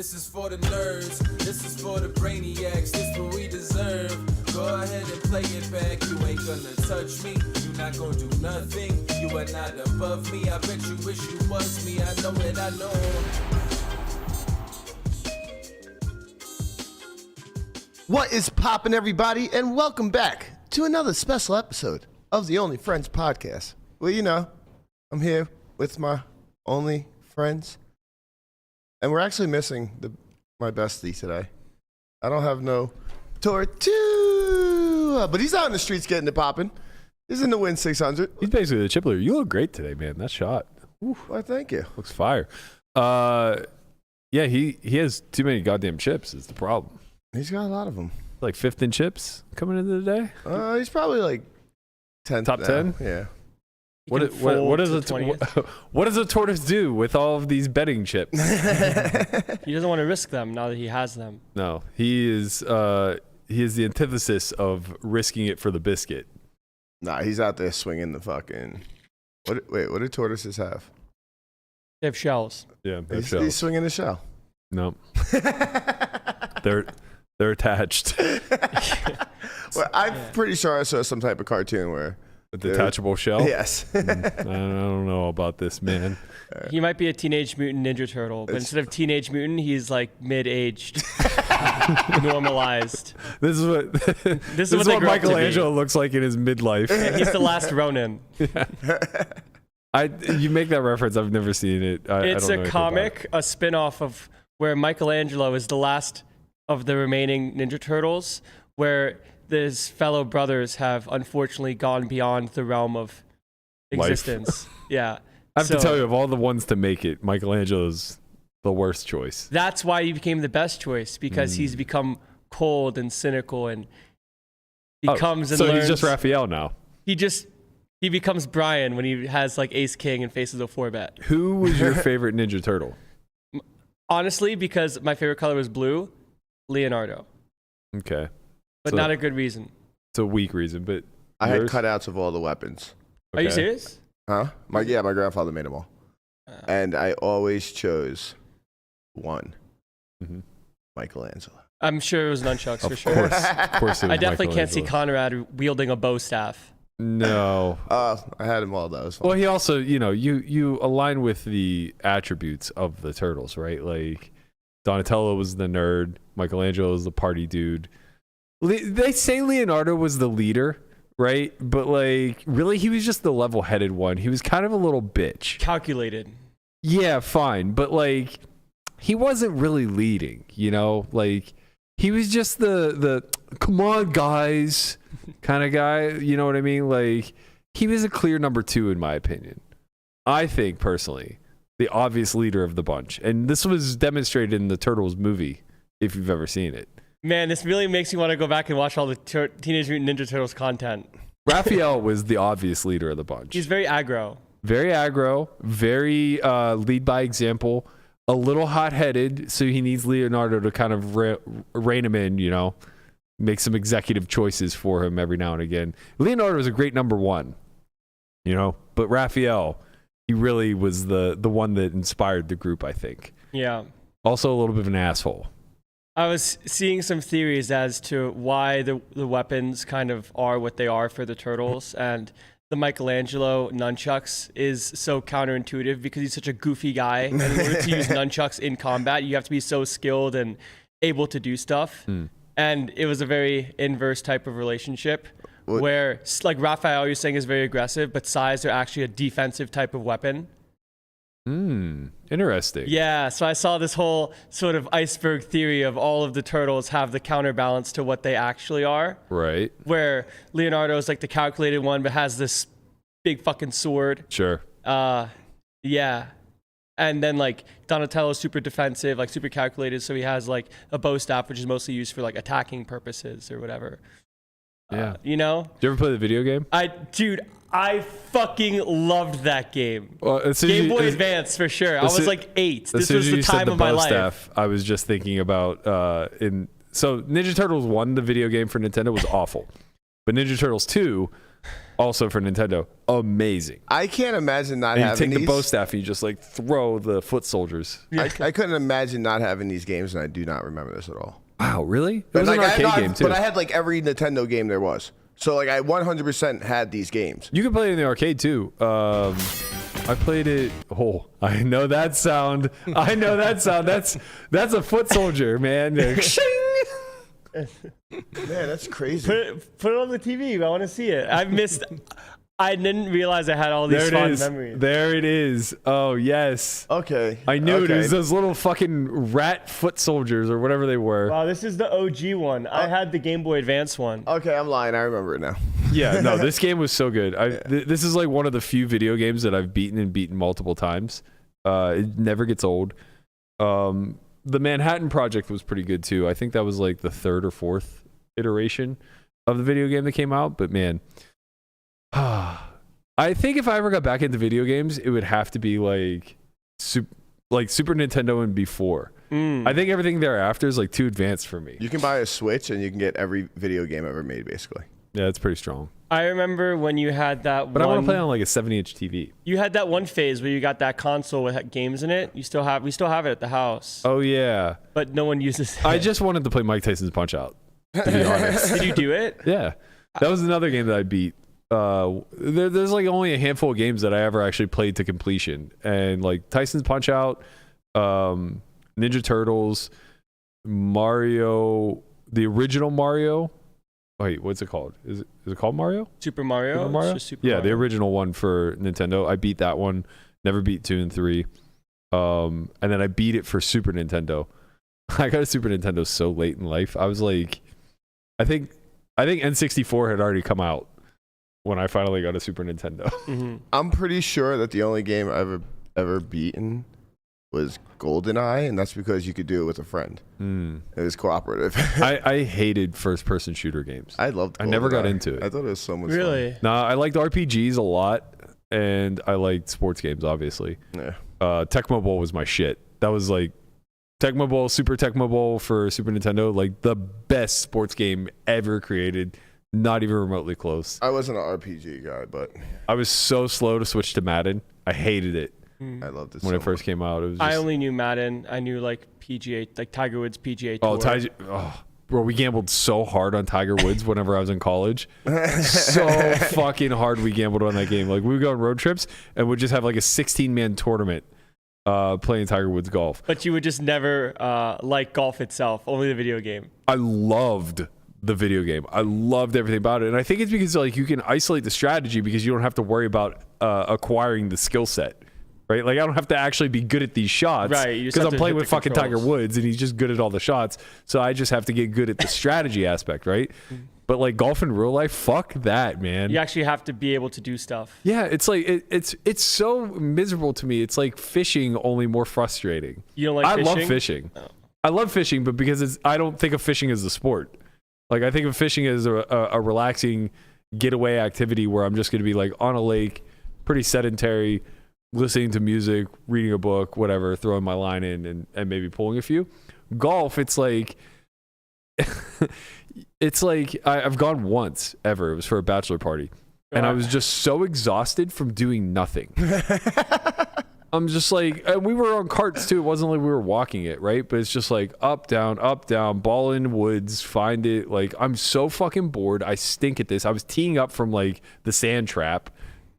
This is for the nerds, this is for the brainiacs, this what we deserve. Go ahead and play it back, you ain't gonna touch me, you not gonna do nothing, you are not above me, I bet you wish you was me, I know it, I know. What is poppin', everybody, and welcome back to another special episode of the Only Friends podcast. Well, you know, I'm here with my only friends, and we're actually missing my bestie today. I don't have no Tortu, but he's out in the streets getting it poppin'. He's in the Win 600. He's basically the chip leader. You look great today, man. That shot. Oof, well, thank you. Looks fire. Yeah, he has too many goddamn chips is the problem. He's got a lot of them. Like 5th in chips coming into the day? He's probably like 10th Top now. 10? Yeah. What does a tortoise do with all of these betting chips? He doesn't want to risk them now that he has them. No, he is the antithesis of risking it for the biscuit. Nah, he's out there swinging the fucking... What do tortoises have? They have shells. Yeah, He's swinging the shell. No. They're attached. Well, I'm pretty sure I saw some type of cartoon where... A detachable shell? Yes. I don't know about this, man. He might be a Teenage Mutant Ninja Turtle, but instead of Teenage Mutant, he's like mid-aged, normalized. This is what Michelangelo looks like in his midlife. Yeah, he's the last Ronin. Yeah. You make that reference. I've never seen it. It's I don't know a comic, a spin-off of where Michelangelo is the last of the remaining Ninja Turtles, where his fellow brothers have unfortunately gone beyond the realm of existence. Yeah. I have to tell you, of all the ones to make it, Michelangelo's the worst choice. That's why he became the best choice, because he's become cold and cynical and becomes and so learns. He's just Raphael now. He becomes Brian when he has like Ace King and faces a 4-bet. Who was your favorite Ninja Turtle? Honestly, because my favorite color was blue, Leonardo. Okay. But not a good reason. It's a weak reason, but I had cutouts of all the weapons. Okay. Are you serious? Huh? My grandfather made them all. And I always chose one. Michelangelo. I'm sure it was nunchucks for sure. Of course I definitely can't see Conrad wielding a bow staff. No. I had them all. That was fun. Well, he also, you align with the attributes of the turtles, right? Like Donatello was the nerd, Michelangelo was the party dude. They say Leonardo was the leader, right? But like, really, he was just the level-headed one. He was kind of a little bitch. Calculated. Yeah, fine. But like, he wasn't really leading, Like, he was just the come on, guys kind of guy. You know what I mean? Like, he was a clear number 2, in my opinion. I think, personally, the obvious leader of the bunch. And this was demonstrated in the Turtles movie, if you've ever seen it. Man, this really makes me want to go back and watch all the Teenage Mutant Ninja Turtles content. Raphael was the obvious leader of the bunch. He's very aggro. Very lead by example, a little hot-headed, so he needs Leonardo to kind of rein him in, make some executive choices for him every now and again. Leonardo was a great number 1, but Raphael, he really was the one that inspired the group, I think. Yeah. Also a little bit of an asshole. I was seeing some theories as to why the weapons kind of are what they are for the Turtles, and the Michelangelo nunchucks is so counterintuitive because he's such a goofy guy. And in order to use nunchucks in combat, you have to be so skilled and able to do stuff. And it was a very inverse type of relationship where, like Raphael, you're saying, is very aggressive, but sais are actually a defensive type of weapon. Interesting. Yeah, so I saw this whole sort of iceberg theory of all of the turtles have the counterbalance to what they actually are. Right. Where Leonardo is like the calculated one, but has this big fucking sword. Sure. Yeah. And then like Donatello is super defensive, like super calculated, so he has like a bow staff, which is mostly used for like attacking purposes or whatever. Yeah. You know? Did you ever play the video game? I fucking loved that game. Well, Game Boy Advance for sure. I was like 8. This was the time of my life. Staff, I was just thinking about so Ninja Turtles 1, the video game for Nintendo, was awful. But Ninja Turtles 2 also for Nintendo. Amazing. I can't imagine not And you having take these. the bow staff and you just like throw the foot soldiers. I couldn't imagine not having these games, and I do not remember this at all. Wow, really? It But was an arcade I game too. But I had like every Nintendo game there was. So like I 100% had these games. You can play it in the arcade too. I played it. Oh, I know that sound. I know that sound. That's a foot soldier, man. Man, that's crazy. Put it on the TV. I want to see it. I didn't realize I had all these fond memories. There it is. Oh, yes. Okay. I knew okay. it was those little fucking rat foot soldiers or whatever they were. Wow, this is the OG one. I had the Game Boy Advance one. Okay, I'm lying. I remember it now. Yeah, no, this game was so good. This is like one of the few video games that I've beaten multiple times. It never gets old. The Manhattan Project was pretty good too. I think that was like the 3rd or 4th iteration of the video game that came out. But man, I think if I ever got back into video games, it would have to be like Super Nintendo and before. I think everything thereafter is like too advanced for me. You can buy a Switch and you can get every video game ever made, basically. Yeah, it's pretty strong. I remember when you had that But I want to play on like a 70-inch TV. You had that one phase where you got that console with games in it. We still have it at the house. Oh yeah. But no one uses it. I just wanted to play Mike Tyson's Punch Out, to be honest. Did you do it? Yeah. That was another game that I beat. There's like only a handful of games that I ever actually played to completion. And like Tyson's Punch Out, Ninja Turtles, Mario, the original Mario. Wait, what's it called? Is it called Mario? Super Mario? Super Mario? It's just Super Yeah, Mario. the original one for Nintendo. I beat that one. Never beat 2 and 3. And then I beat it for Super Nintendo. I got a Super Nintendo so late in life. I was like, I think N64 had already come out when I finally got a Super Nintendo. Mm-hmm. I'm pretty sure that the only game I've ever beaten was GoldenEye, and that's because you could do it with a friend. It was cooperative. I hated first-person shooter games. I loved GoldenEye. I never got into it. I thought it was so much Really? Nah, I liked RPGs a lot, and I liked sports games, obviously. fun. Tecmo Bowl was my shit. That was like Tecmo Bowl, Super Tecmo Bowl for Super Nintendo, like the best sports game ever created. Not even remotely close. I wasn't an RPG guy, but I was so slow to switch to Madden. I hated it I loved it when so it first came out. It was just, I only knew Madden. I knew like PGA, like Tiger Woods PGA Tour. Bro, we gambled so hard on Tiger Woods whenever I was in college. So fucking hard we gambled on that game. Like we would go on road trips and we'd just have like a 16-man tournament playing Tiger Woods golf. But you would just never like golf itself, only the video game. I loved the video game. I loved everything about it. And I think it's because like you can isolate the strategy because you don't have to worry about acquiring the skill set. Right? Like I don't have to actually be good at these shots. Right. You just Because have I'm to playing hit with the fucking controls. Tiger Woods and he's just good at all the shots. So I just have to get good at the strategy aspect, right? But like golf in real life, fuck that, man. You actually have to be able to do stuff. Yeah, it's like it's so miserable to me. It's like fishing, only more frustrating. You don't like I fishing? love fishing. Oh. I love fishing, but because I don't think of fishing as a sport. Like I think of fishing as a relaxing getaway activity where I'm just going to be like on a lake, pretty sedentary, listening to music, reading a book, whatever, throwing my line in and maybe pulling a few. Golf, it's like it's like I've gone once ever. It was for a bachelor party. And I was just so exhausted from doing nothing. I'm just like, and we were on carts too. It wasn't like we were walking it, right? But it's just like up, down, ball in woods, find it. Like, I'm so fucking bored. I stink at this. I was teeing up from like the sand trap.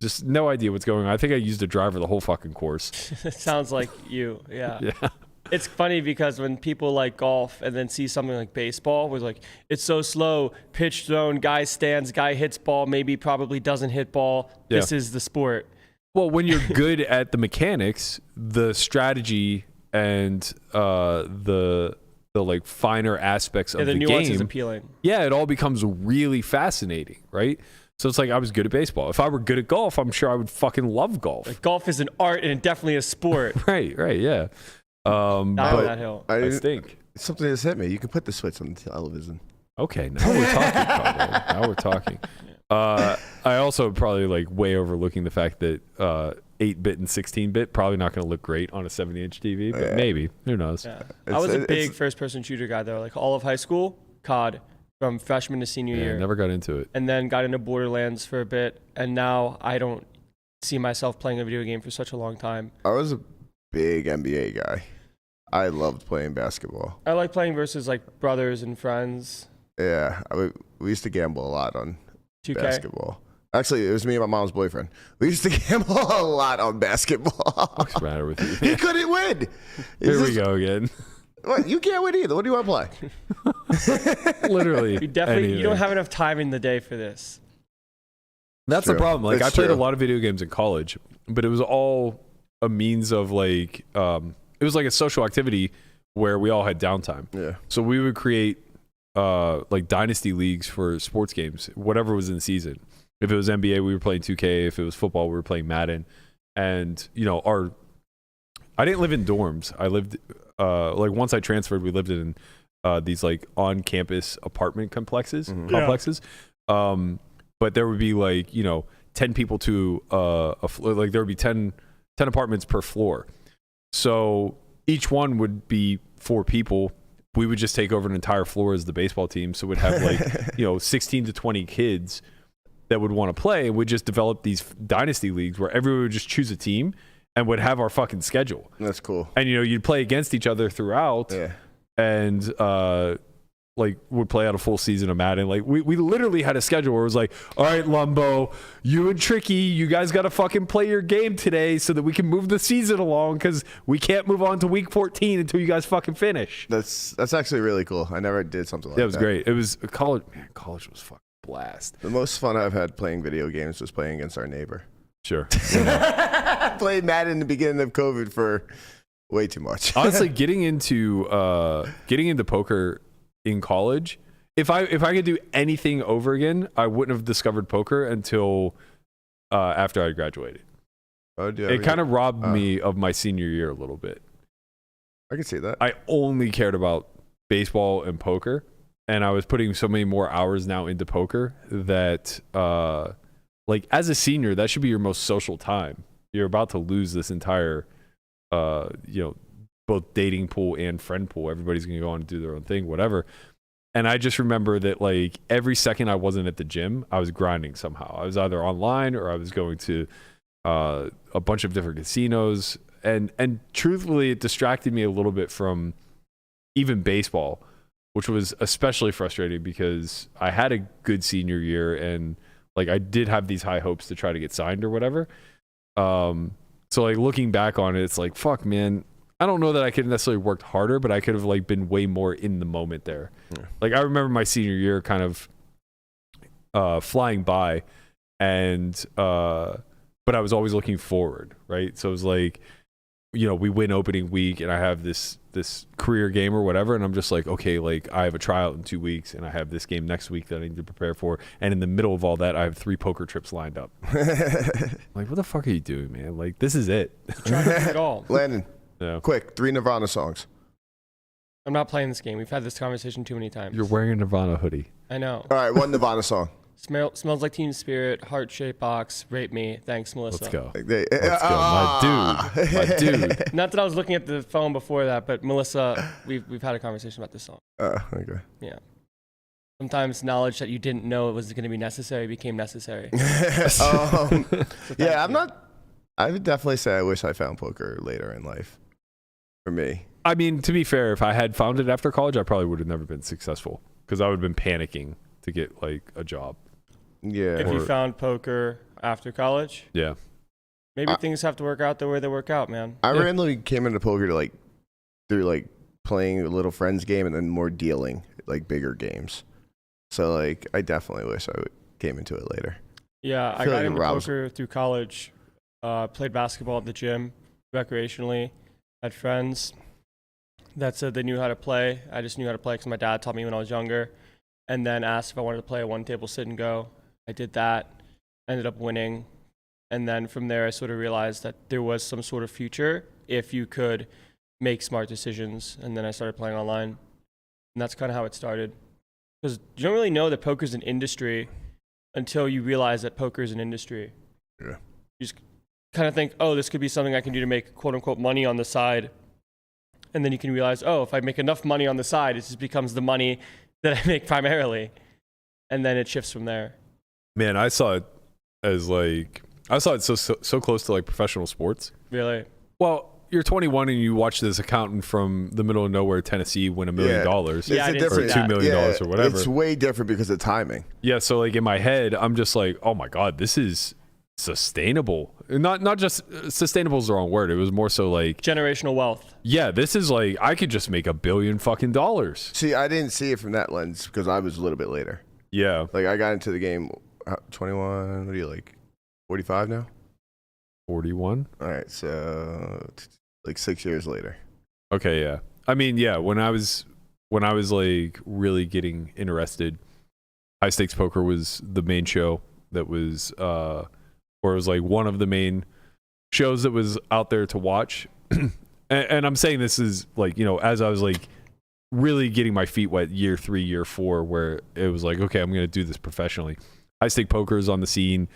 Just no idea what's going on. I think I used a driver the whole fucking course. It sounds like you. Yeah. Yeah. It's funny because when people like golf and then see something like baseball, where like it's so slow, pitch thrown, guy stands, guy hits ball, maybe probably doesn't hit ball. Yeah. This is the sport. Well, when you're good at the mechanics, the strategy and the like finer aspects of The the nuance is game, appealing. yeah, it all becomes really fascinating, right? So it's like I was good at baseball. If I were good at golf, I'm sure I would fucking love golf. Like, golf is an art and definitely a sport. Right, yeah. Down on But that hill. I stink. Something just hit me. You can put the Switch on the television. Okay, now we're talking. Pablo. Now we're talking. I also probably like way overlooking the fact that 8-bit and 16-bit probably not going to look great on a 70-inch TV, but maybe. Who knows? Yeah. I was a big first-person shooter guy though. Like all of high school, COD. from freshman to senior year. Never got into it. And then got into Borderlands for a bit. And now I don't see myself playing a video game for such a long time. I was a big NBA guy. I loved playing basketball. I like playing versus like brothers and friends. Yeah, we used to gamble a lot on 2K. basketball. Actually, it was me and my mom's boyfriend. We used to gamble a lot on basketball. What's the matter with you? He couldn't win. Here we go again. What? You can't win either. What do you want to play? Literally. You don't have enough time in the day for this. That's the True. problem. Like, It's I played true. a lot of video games in college, but it was all a means of like, it was like a social activity where we all had downtime. Yeah. So we would create like dynasty leagues for sports games, whatever was in season. If it was NBA, we were playing 2K. If it was football, we were playing Madden. And, you know, I didn't live in dorms. I lived, like once I transferred, we lived in these like on-campus apartment complexes. But there would be like, you know, 10 people to like there would be 10 apartments per floor. So each one would be 4 people. We would just take over an entire floor as the baseball team. So we'd have like, you know, 16 to 20 kids that would want to play. And we'd just develop these dynasty leagues where everyone would just choose a team and would have our fucking schedule. That's cool. And, you know, you'd play against each other throughout. Yeah. And like would play out a full season of Madden. Like we literally had a schedule where it was like, all right, Lumbo, you and Tricky, you guys got to fucking play your game today so that we can move the season along, because we can't move on to week 14 until you guys fucking finish. That's actually really cool. I never did something like that. That was great. It was college. Man, college was fucking blast. The most fun I've had playing video games was playing against our neighbor. Sure. I played Madden in the beginning of COVID for way too much. Honestly, getting into poker in college, if I could do anything over again, I wouldn't have discovered poker until after I graduated. It kind of robbed me of my senior year a little bit. I can see that. I only cared about baseball and poker, and I was putting so many more hours now into poker that like as a senior, that should be your most social time. You're about to lose this entire you know, both dating pool and friend pool. Everybody's gonna go on and do their own thing, whatever. And I just remember that like every second I wasn't at the gym, I was grinding somehow. I was either online or I was going to a bunch of different casinos, and truthfully, it distracted me a little bit from even baseball, which was especially frustrating because I had a good senior year and like I did have these high hopes to try to get signed or whatever. So like looking back on it, it's like, fuck, man, I don't know that I could have necessarily worked harder, but I could have like been way more in the moment there. Yeah. Like I remember my senior year kind of flying by, and but I was always looking forward, right? So it was like, you know, we win opening week and I have this career game or whatever, and I'm just like, okay, like I have a tryout in 2 weeks and I have this game next week that I need to prepare for, and in the middle of all that I have 3 poker trips lined up. Like, what the fuck are you doing, man? Like, this is it. Trying to do it all. Landon, Yeah. quick, 3 Nirvana songs. I'm not playing this game. We've had this conversation too many times. You're wearing a Nirvana hoodie. I know. All right, 1 Nirvana song. Smells Like Teen Spirit, Heart Shaped Box, Rape Me. Thanks, Melissa. Let's go. Let's Let's go. My dude. Not that I was looking at the phone before that, but Melissa, we've had a conversation about this song. Okay. Yeah. Sometimes knowledge that you didn't know it was going to be necessary became necessary. Yeah, I would definitely say I wish I found poker later in life. For me. I mean, to be fair, if I had found it after college, I probably would have never been successful because I would have been panicking to get like a job. Yeah. If you found poker after college, Yeah. maybe things have to work out the way they work out, man. I randomly came into poker to like through like playing a little friends game and then more dealing, like bigger games. So like I definitely wish I came into it later. Yeah, I feel got like into Rob's- poker through college. Played basketball at the gym recreationally. Had friends that said they knew how to play. I just knew how to play because my dad taught me when I was younger. And then asked if I wanted to play a one-table sit and go. I did that. Ended up winning. And then from there, I sort of realized that there was some sort of future if you could make smart decisions. And then I started playing online. And that's kind of how it started. Because you don't really know that poker's an industry until you realize that poker is an industry. Yeah. You just kind of think, oh, this could be something I can do to make quote-unquote money on the side. And then you can realize, oh, if I make enough money on the side, it just becomes the money that I make primarily, and then it shifts from there. Man, I saw it as like so close to like professional sports. Really? Well, you're 21 and you watch this accountant from the middle of nowhere, Tennessee, win $1 million. Yeah, I didn't see or that. $2 million or whatever. It's way different because of timing. Yeah, so like in my head, I'm just like, oh my God, this is sustainable. Not just sustainable is the wrong word. It was more so like Generational wealth. yeah, this is like I could just make $1 billion fucking dollars. See, I didn't see it from that lens because I was a little bit later. Yeah, Like I got into the game 21. What are you like? 45 now? 41. All right, so like 6 years later. Okay, yeah. I mean, yeah, when I was like really getting interested, high stakes poker was the main show that was or it was like one of the main shows that was out there to watch. and I'm saying this is like, you know, as I was like really getting my feet wet year 3, year 4, where it was like, okay, I'm going to do this professionally. High stake poker is on the scene.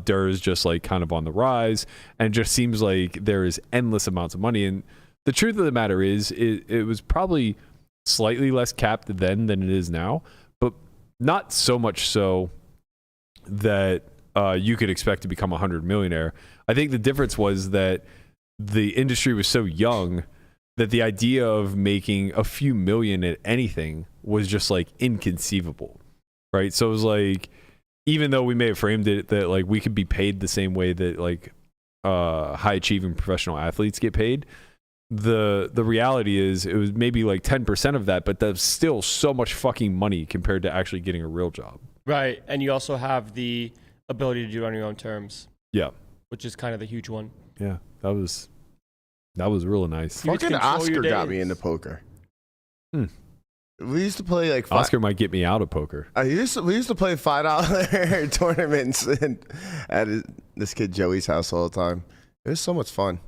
DUR is just like kind of on the rise, and it just seems like there is endless amounts of money. And the truth of the matter is it was probably slightly less capped then than it is now, but not so much so that you could expect to become a 100 millionaire. I think the difference was that the industry was so young that the idea of making a few million at anything was just like inconceivable, right? So it was like, even though we may have framed it that like we could be paid the same way that like high achieving professional athletes get paid, the reality is it was maybe like 10% of that, but that's still so much fucking money compared to actually getting a real job. Right. And you also have the ability to do it on your own terms. Yeah. Which is kind of the huge one. Yeah. That was really nice. You get to Fucking control your Oscar got days. me into poker. Hmm. We used to play like Oscar might get me out of poker. we used to play $5 tournaments at this kid Joey's house all the time. It was so much fun.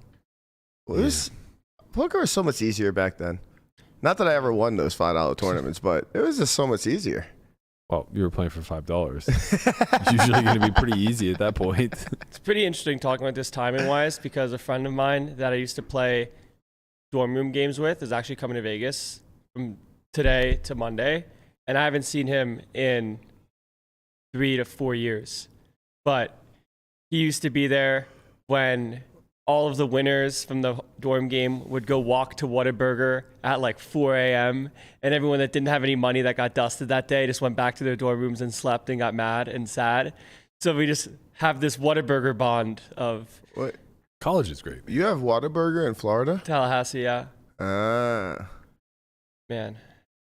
Poker was so much easier back then. Not that I ever won those $5 tournaments, but it was just so much easier. Well, you were playing for $5. It's usually going to be pretty easy at that point. It's pretty interesting talking about this timing wise, because a friend of mine that I used to play dorm room games with is actually coming to Vegas from today to Monday, and I haven't seen him in 3 to 4 years. But he used to be there when all of the winners from the dorm game would go walk to Whataburger at like 4 a.m. and everyone that didn't have any money that got dusted that day just went back to their dorm rooms and slept and got mad and sad. So we just have this Whataburger bond of What? College is great. You have Whataburger in Florida? Tallahassee, yeah. Man.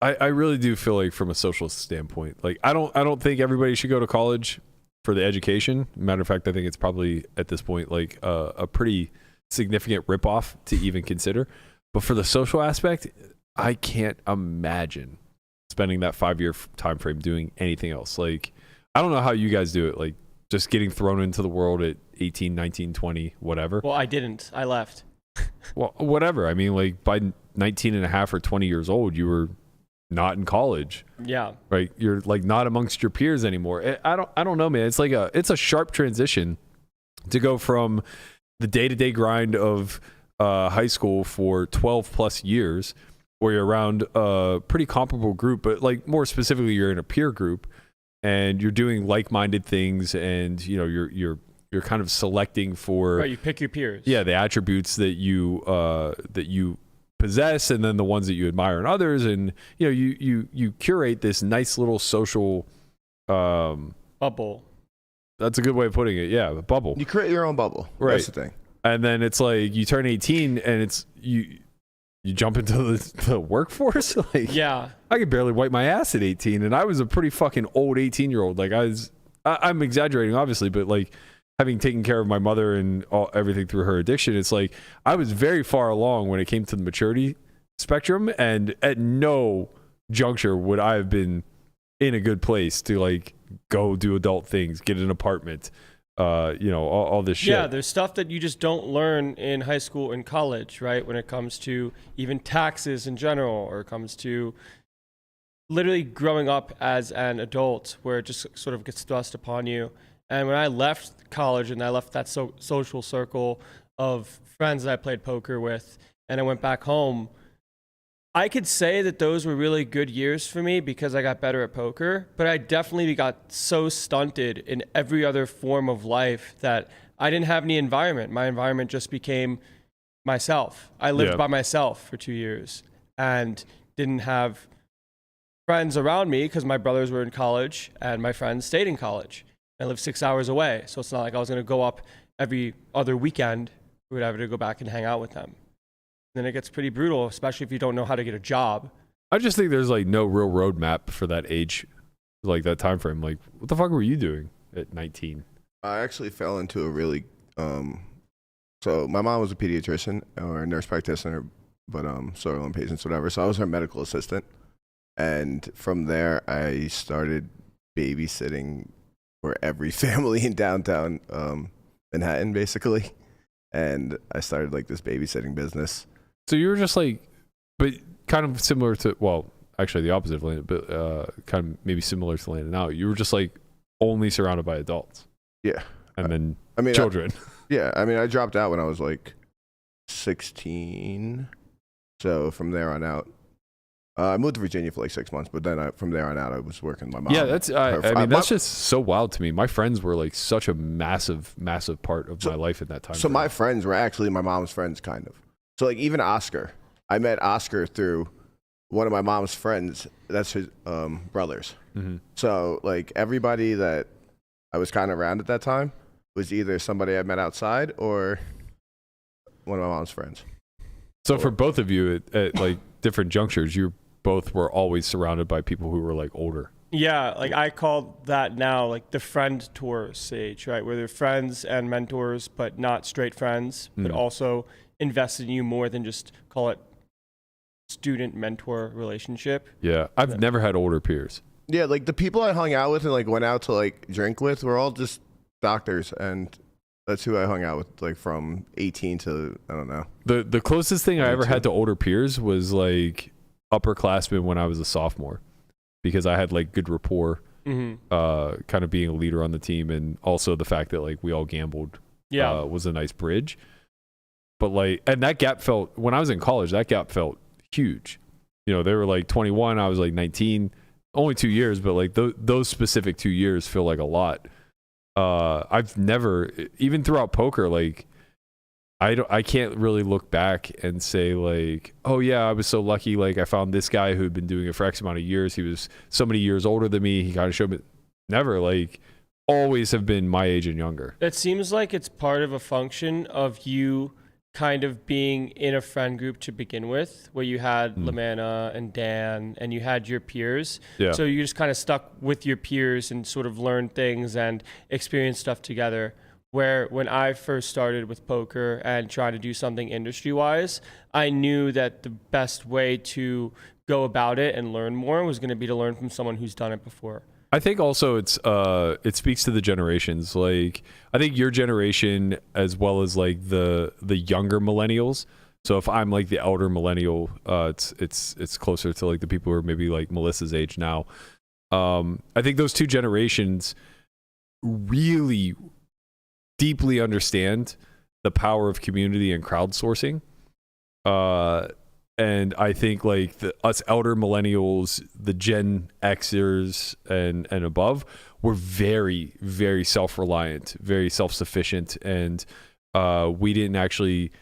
I really do feel like from a social standpoint, like I don't think everybody should go to college for the education. Matter of fact, I think it's probably at this point like a pretty significant ripoff to even consider. But for the social aspect, I can't imagine spending that 5-year time frame doing anything else. Like I don't know how you guys do it. Like just getting thrown into the world at 18, 19, 20, whatever. Well, I didn't. I left. Well, whatever. I mean, like by 19 and a half or 20 years old, you were not in college. Yeah. Right. You're like not amongst your peers anymore. I don't know, man. It's like it's a sharp transition to go from the day-to-day grind of high school for 12 plus years where you're around a pretty comparable group, but like more specifically, you're in a peer group and you're doing like-minded things, and you know, you're kind of selecting for Right, you pick your peers. Yeah, the attributes that you possess, and then the ones that you admire in others, and you know, you curate this nice little social bubble. That's a good way of putting it. Yeah, a bubble. You create your own bubble. Right. That's the thing. And then it's like you turn 18 and it's you jump into the workforce. Like, Yeah. I could barely wipe my ass at 18, and I was a pretty fucking old 18-year-old. Like I'm exaggerating obviously, but like having taken care of my mother and everything through her addiction, it's like I was very far along when it came to the maturity spectrum, and at no juncture would I have been in a good place to like go do adult things, get an apartment, you know, all this shit. Yeah, there's stuff that you just don't learn in high school and college, right? When it comes to even taxes in general, or it comes to literally growing up as an adult, where it just sort of gets thrust upon you. And when I left college and I left that social circle of friends that I played poker with, and I went back home, I could say that those were really good years for me because I got better at poker, but I definitely got so stunted in every other form of life that I didn't have any environment. My environment just became myself. I lived by myself for 2 years and didn't have friends around me because my brothers were in college and my friends stayed in college. I lived 6 hours away, so it's not like I was going to go up every other weekend or whatever to go back and hang out with them. Then it gets pretty brutal, especially if you don't know how to get a job. I just think there's like no real roadmap for that age, like that time frame. Like, what the fuck were you doing at 19? I actually fell into a really so my mom was a pediatrician or a nurse practitioner, but soil and patients, whatever. So I was her medical assistant, and from there I started babysitting for every family in downtown Manhattan, basically. And I started like this babysitting business. So you were just like, but kind of similar to, well, actually the opposite of Landon, but kind of maybe similar to Landon now. You were just like only surrounded by adults. Yeah. And then children. I dropped out when I was like 16. So from there on out, I moved to Virginia for like 6 months, but then from there on out, I was working with my mom. Yeah, that's just so wild to me. My friends were like such a massive, massive part of my life at that time. So my friends were actually my mom's friends, kind of. So like even Oscar, I met Oscar through one of my mom's friends. That's his brothers. Mm-hmm. So like everybody that I was kind of around at that time was either somebody I met outside or one of my mom's friends. So for both of you at like different junctures, you both were always surrounded by people who were like older. Yeah, like I call that now like the friend tour stage, right? Where they're friends and mentors, but not straight friends, but also invest in you more than just call it student mentor relationship. Yeah, I've never had older peers. Yeah, like the people I hung out with and like went out to like drink with were all just doctors, and that's who I hung out with like from 18 to I don't know. The closest thing I ever had to older peers was like upperclassmen when I was a sophomore, because I had like good rapport, kind of being a leader on the team, and also the fact that like we all gambled was a nice bridge. But like, and that gap felt, when I was in college, that gap felt huge. You know, they were like 21, I was like 19, only 2 years, but like those specific 2 years feel like a lot. I've never, even throughout poker, like I can't really look back and say like, oh yeah, I was so lucky. Like I found this guy who'd been doing it for X amount of years. He was so many years older than me. He kind of showed me. Never, like always have been my age and younger. It seems like it's part of a function of you kind of being in a friend group to begin with, where you had Lamanna and Dan and you had your peers. Yeah. So you just kind of stuck with your peers and sort of learned things and experienced stuff together. Where when I first started with poker and trying to do something industry-wise, I knew that the best way to go about it and learn more was going to be to learn from someone who's done it before. I think also it speaks to the generations. Like I think your generation, as well as like the younger millennials. So if I'm like the elder millennial, it's closer to like the people who are maybe like Melissa's age now. I think those two generations really deeply understand the power of community and crowdsourcing. And I think like us elder millennials, the Gen Xers and above, were very, very self-reliant, very self-sufficient. And we didn't actually,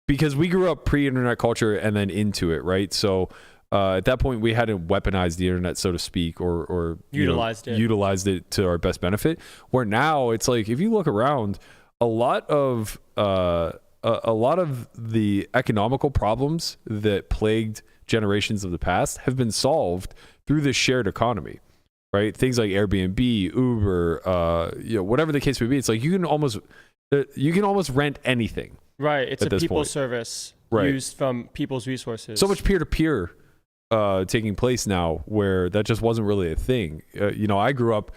because we grew up pre-internet culture and then into it, right? So at that point, we hadn't weaponized the internet, so to speak, or utilized it to our best benefit. Where now it's like, if you look around, a lot of the economical problems that plagued generations of the past have been solved through this shared economy, right? Things like Airbnb, Uber, whatever the case may be. It's like you can almost rent anything. Right. It's a people service used from people's resources. So much peer-to-peer taking place now, where that just wasn't really a thing. I grew up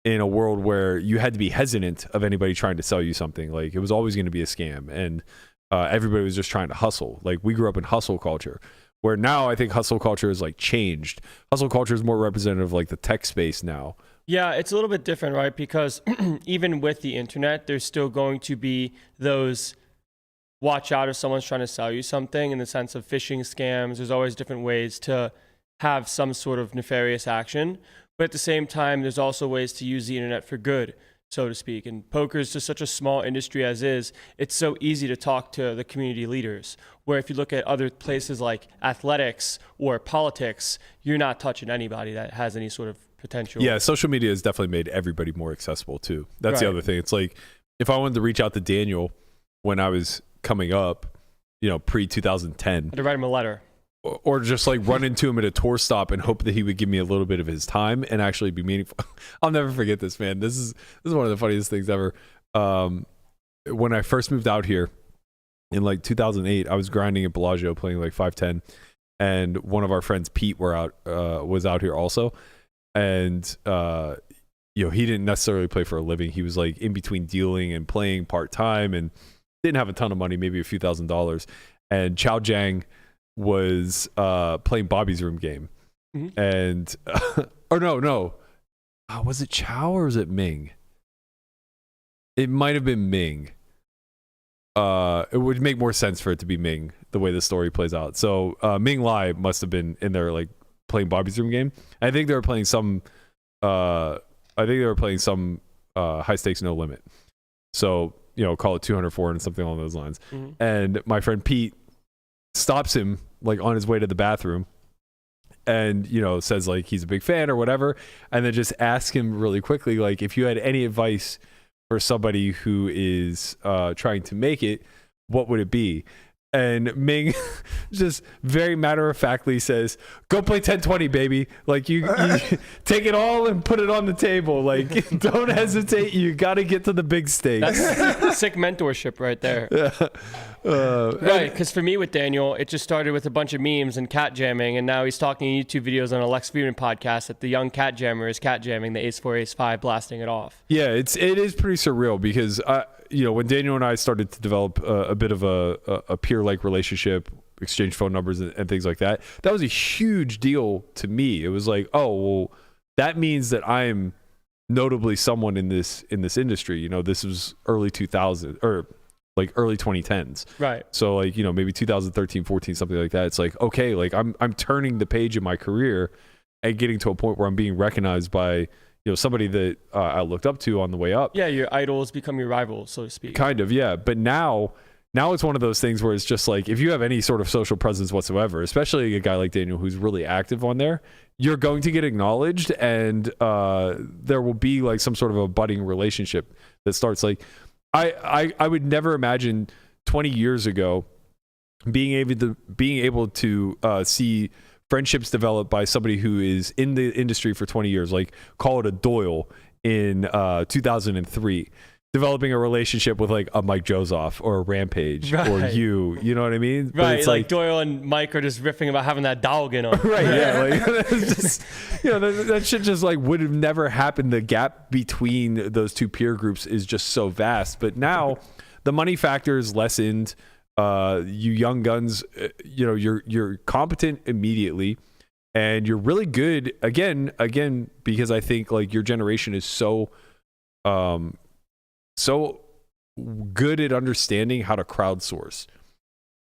in a world where you had to be hesitant of anybody trying to sell you something. Like it was always going to be a scam, and everybody was just trying to hustle. Like we grew up in hustle culture, where now I think hustle culture is like changed. Hustle culture is more representative of like the tech space now. Yeah, it's a little bit different, right? Because even with the internet, there's still going to be those watch out if someone's trying to sell you something in the sense of phishing scams. There's always different ways to have some sort of nefarious action. But at the same time, there's also ways to use the internet for good, so to speak. And poker is just such a small industry as is. It's so easy to talk to the community leaders, where if you look at other places like athletics or politics, you're not touching anybody that has any sort of potential. Yeah, social media has definitely made everybody more accessible too. That's the other thing. It's like if I wanted to reach out to Daniel when I was coming up, pre-2010. I had to write him a letter. Or just like run into him at a tour stop and hope that he would give me a little bit of his time and actually be meaningful. I'll never forget this, man. This is one of the funniest things ever. When I first moved out here in like 2008, I was grinding at Bellagio playing like 510, and one of our friends, Pete, was out here also. And he didn't necessarily play for a living. He was like in between dealing and playing part-time and didn't have a ton of money, maybe a few $1,000s. And Chow Jang was playing Bobby's room game. Mm-hmm. And no. Was it Chow or was it Ming? It might have been Ming. It would make more sense for it to be Ming, the way the story plays out. So Ming Lai must have been in there like playing Bobby's room game. I think they were playing some high stakes no limit. So, call it 204 and something along those lines. Mm-hmm. And my friend Pete stops him like on his way to the bathroom and says like he's a big fan or whatever, and then just ask him really quickly like if you had any advice for somebody who is trying to make it, what would it be? And Ming just very matter-of-factly says, go play 10-20, baby. Like, you take it all and put it on the table. Like, don't hesitate. You got to get to the big stakes. That's sick mentorship right there. Right, because for me with Daniel, it just started with a bunch of memes and cat jamming, and now he's talking in YouTube videos on a Lex Friedman podcast that the young cat jammer is cat jamming the ace-4, ace-5, blasting it off. Yeah, it is pretty surreal because when Daniel and I started to develop a bit of a peer-like relationship, exchange phone numbers and things like that, that was a huge deal to me. It was like, oh, well, that means that I'm notably someone in this industry. This was early 2000 or like early 2010s. Right. So like, maybe 2013, 14, something like that. It's like, okay, like I'm turning the page in my career and getting to a point where I'm being recognized by somebody that I looked up to on the way up. Yeah, your idols become your rivals, so to speak. Kind of, yeah. But now it's one of those things where it's just like, if you have any sort of social presence whatsoever, especially a guy like Daniel who's really active on there, you're going to get acknowledged, and there will be like some sort of a budding relationship that starts. Like, I would never imagine 20 years ago being able to see friendships developed by somebody who is in the industry for 20 years, like call it a Doyle in 2003, developing a relationship with like a Mike Joseph or a Rampage or you know what I mean? Right, But it's like Doyle and Mike are just riffing about having that Dalgan on. Right, yeah, like it's just that shit just like would have nenever happened. The gap between those two peer groups is just so vast. But now the money factor is lessened. You young guns, you're competent immediately, and you're really good again because I think like your generation is so good at understanding how to crowdsource.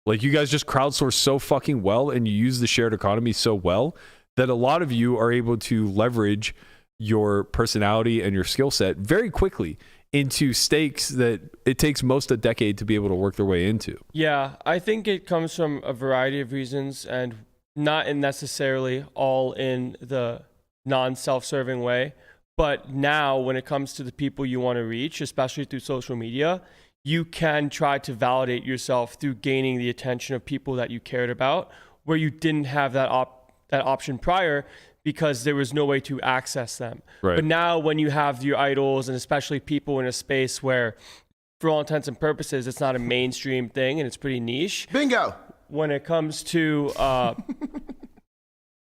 Like, you guys just crowdsource so fucking well, and you use the shared economy so well that a lot of you are able to leverage your personality and your skill set very quickly into stakes that it takes most a decade to be able to work their way into. Yeah, I think it comes from a variety of reasons, and not in necessarily all in the non-self-serving way. But now when it comes to the people you want to reach, especially through social media, you can try to validate yourself through gaining the attention of people that you cared about, where you didn't have that option prior because there was no way to access them. Right. But now when you have your idols, and especially people in a space where, for all intents and purposes, it's not a mainstream thing and it's pretty niche. Bingo. When it comes to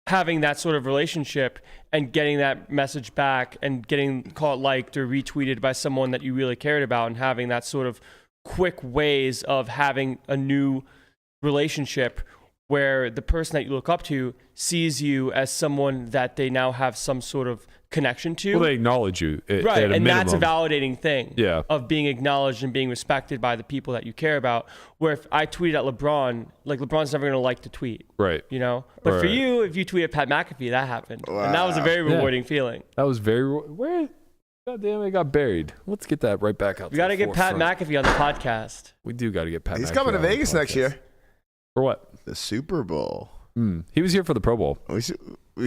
having that sort of relationship and getting that message back and getting caught liked or retweeted by someone that you really cared about, and having that sort of quick ways of having a new relationship where the person that you look up to sees you as someone that they now have some sort of connection to. Well, they acknowledge you, right? At a and that's a minimum. validating thing. Yeah. Of being acknowledged and being respected by the people that you care about. Where if I tweet at LeBron, like LeBron's never gonna like the tweet, Right. you know. But for Right. you, if you tweet at Pat McAfee, that happened, and that was a very rewarding feeling. That was where. God damn, it got buried. Let's get that right back out. We got to get Pat McAfee on the podcast. We do got to get Pat. He's McAfee coming to on the Vegas next podcast. year. For what? The Super Bowl. He was here for the Pro Bowl. We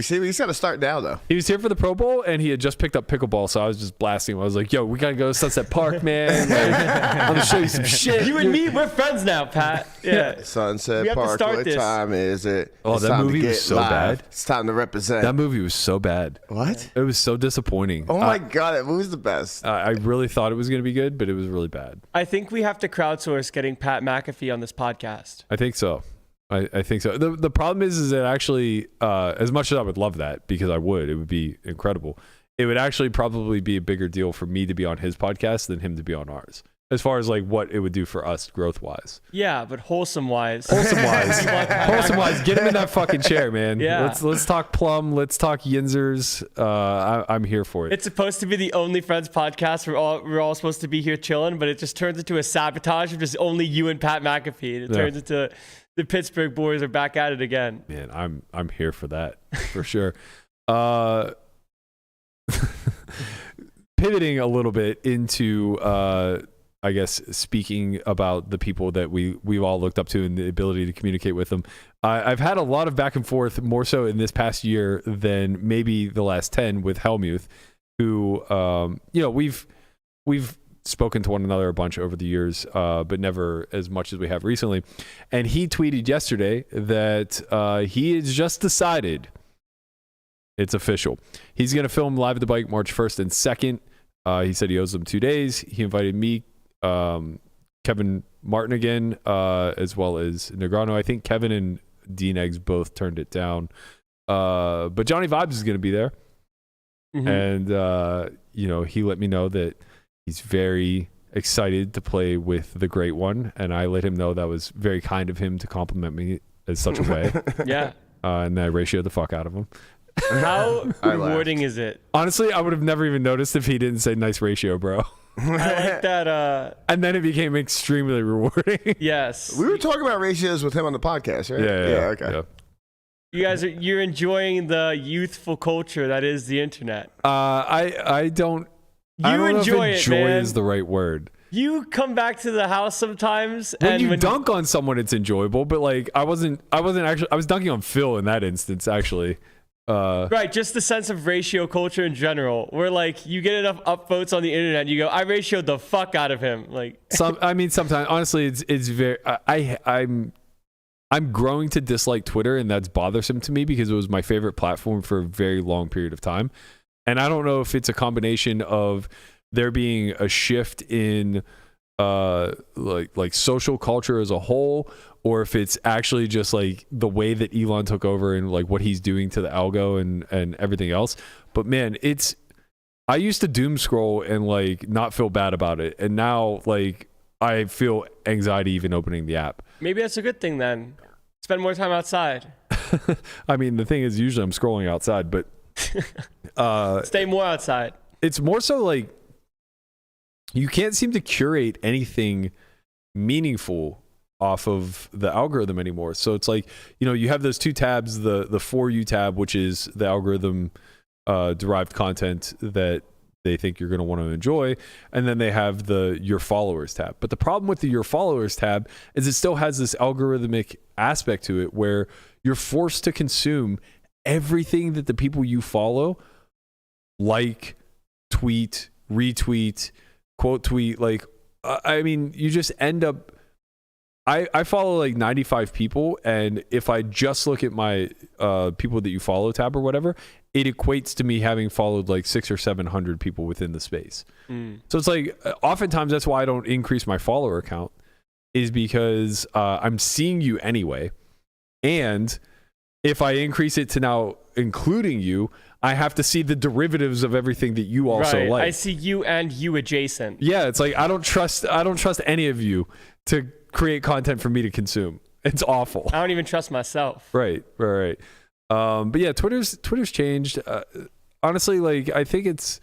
just got to start now, though. He was here for the Pro Bowl, and he had just picked up pickleball, so I was just blasting him. I was like, yo, we got to go to Sunset Park, man. Like, I'm going to show you some shit. You and me, we're friends now, Pat. Yeah. Sunset We have to Park, start what this. time is it? Oh, It's that time to movie was get so live. bad. It's time to represent. That movie was so bad. What? It was so disappointing. Oh, my God. That movie's the best. I really thought it was going to be good, but it was really bad. I think we have to crowdsource getting Pat McAfee on this podcast. I think so. I think so. The problem is that actually, as much as I would love that, because it would be incredible, it would actually probably be a bigger deal for me to be on his podcast than him to be on ours, as far as like what it would do for us growth-wise. Yeah, but wholesome-wise. Wholesome-wise, get him in that fucking chair, man. Yeah. Let's talk Plum. Let's talk Yinzers. I'm here for it. It's supposed to be the Only Friends podcast. We're all supposed to be here chilling, but it just turns into a sabotage of just only you and Pat McAfee. It turns into the Pittsburgh boys are back at it again. Man, I'm here for that for sure. Pivoting a little bit into I guess speaking about the people that we've all looked up to and the ability to communicate with them. I've had a lot of back and forth, more so in this past year than maybe the last 10 with Hellmuth, who we've spoken to one another a bunch over the years, but never as much as we have recently. And he tweeted yesterday that he has just decided it's official. He's going to film Live at the Bike March 1st and 2nd. He said he owes them 2 days. He invited me, Kevin Martin again, as well as Negreanu. I think Kevin and D-Negs both turned it down. But Johnny Vibes is going to be there. Mm-hmm. And, he let me know that he's very excited to play with the Great One, and I let him know that was very kind of him to compliment me in such a way. Yeah. And I ratioed the fuck out of him. How rewarding is it? Honestly, I would have never even noticed if he didn't say nice ratio, bro. I like that. And then it became extremely rewarding. Yes. We were talking about ratios with him on the podcast, right? Yeah. Okay. Yeah. You guys you're enjoying the youthful culture that is the internet. I don't. You I don't enjoy know if it, enjoy man. is the right word. You come back to the house sometimes, When and you dunk on someone, it's enjoyable. But like, I wasn't actually. I was dunking on Phil in that instance, actually. Right, just the sense of ratio culture in general, where like you get enough upvotes on the internet, and you go, I ratioed the fuck out of him. Like, Sometimes honestly, it's very. I'm growing to dislike Twitter, and that's bothersome to me because it was my favorite platform for a very long period of time. And I don't know if it's a combination of there being a shift in like social culture as a whole, or if it's actually just like the way that Elon took over and like what he's doing to the algo and everything else. But man, I used to doom scroll and like not feel bad about it, and now like I feel anxiety even opening the app. maybe that's a good thing then. Spend more time outside. I mean, the thing is, usually I'm scrolling outside, but Stay more outside. it's more so like you can't seem to curate anything meaningful off of the algorithm anymore. So it's like, you have those two tabs, the For You tab, which is the algorithm derived content that they think you're going to want to enjoy, and then they have the Your Followers tab. But the problem with the Your Followers tab is it still has this algorithmic aspect to it where you're forced to consume everything that the people you follow like, tweet, retweet, quote tweet. Like, I mean, you just end up. I follow like 95 people, and if I just look at my people that you follow tab or whatever, it equates to me having followed like 600 or 700 people within the space. So it's like, oftentimes that's why I don't increase my follower count, is because I'm seeing you anyway. And if I increase it to now including you, I have to see the derivatives of everything that you also like. I see you and you adjacent. Yeah, it's like I don't trust any of you to create content for me to consume. It's awful. I don't even trust myself. Right. But yeah, Twitter's changed. Honestly, like I think it's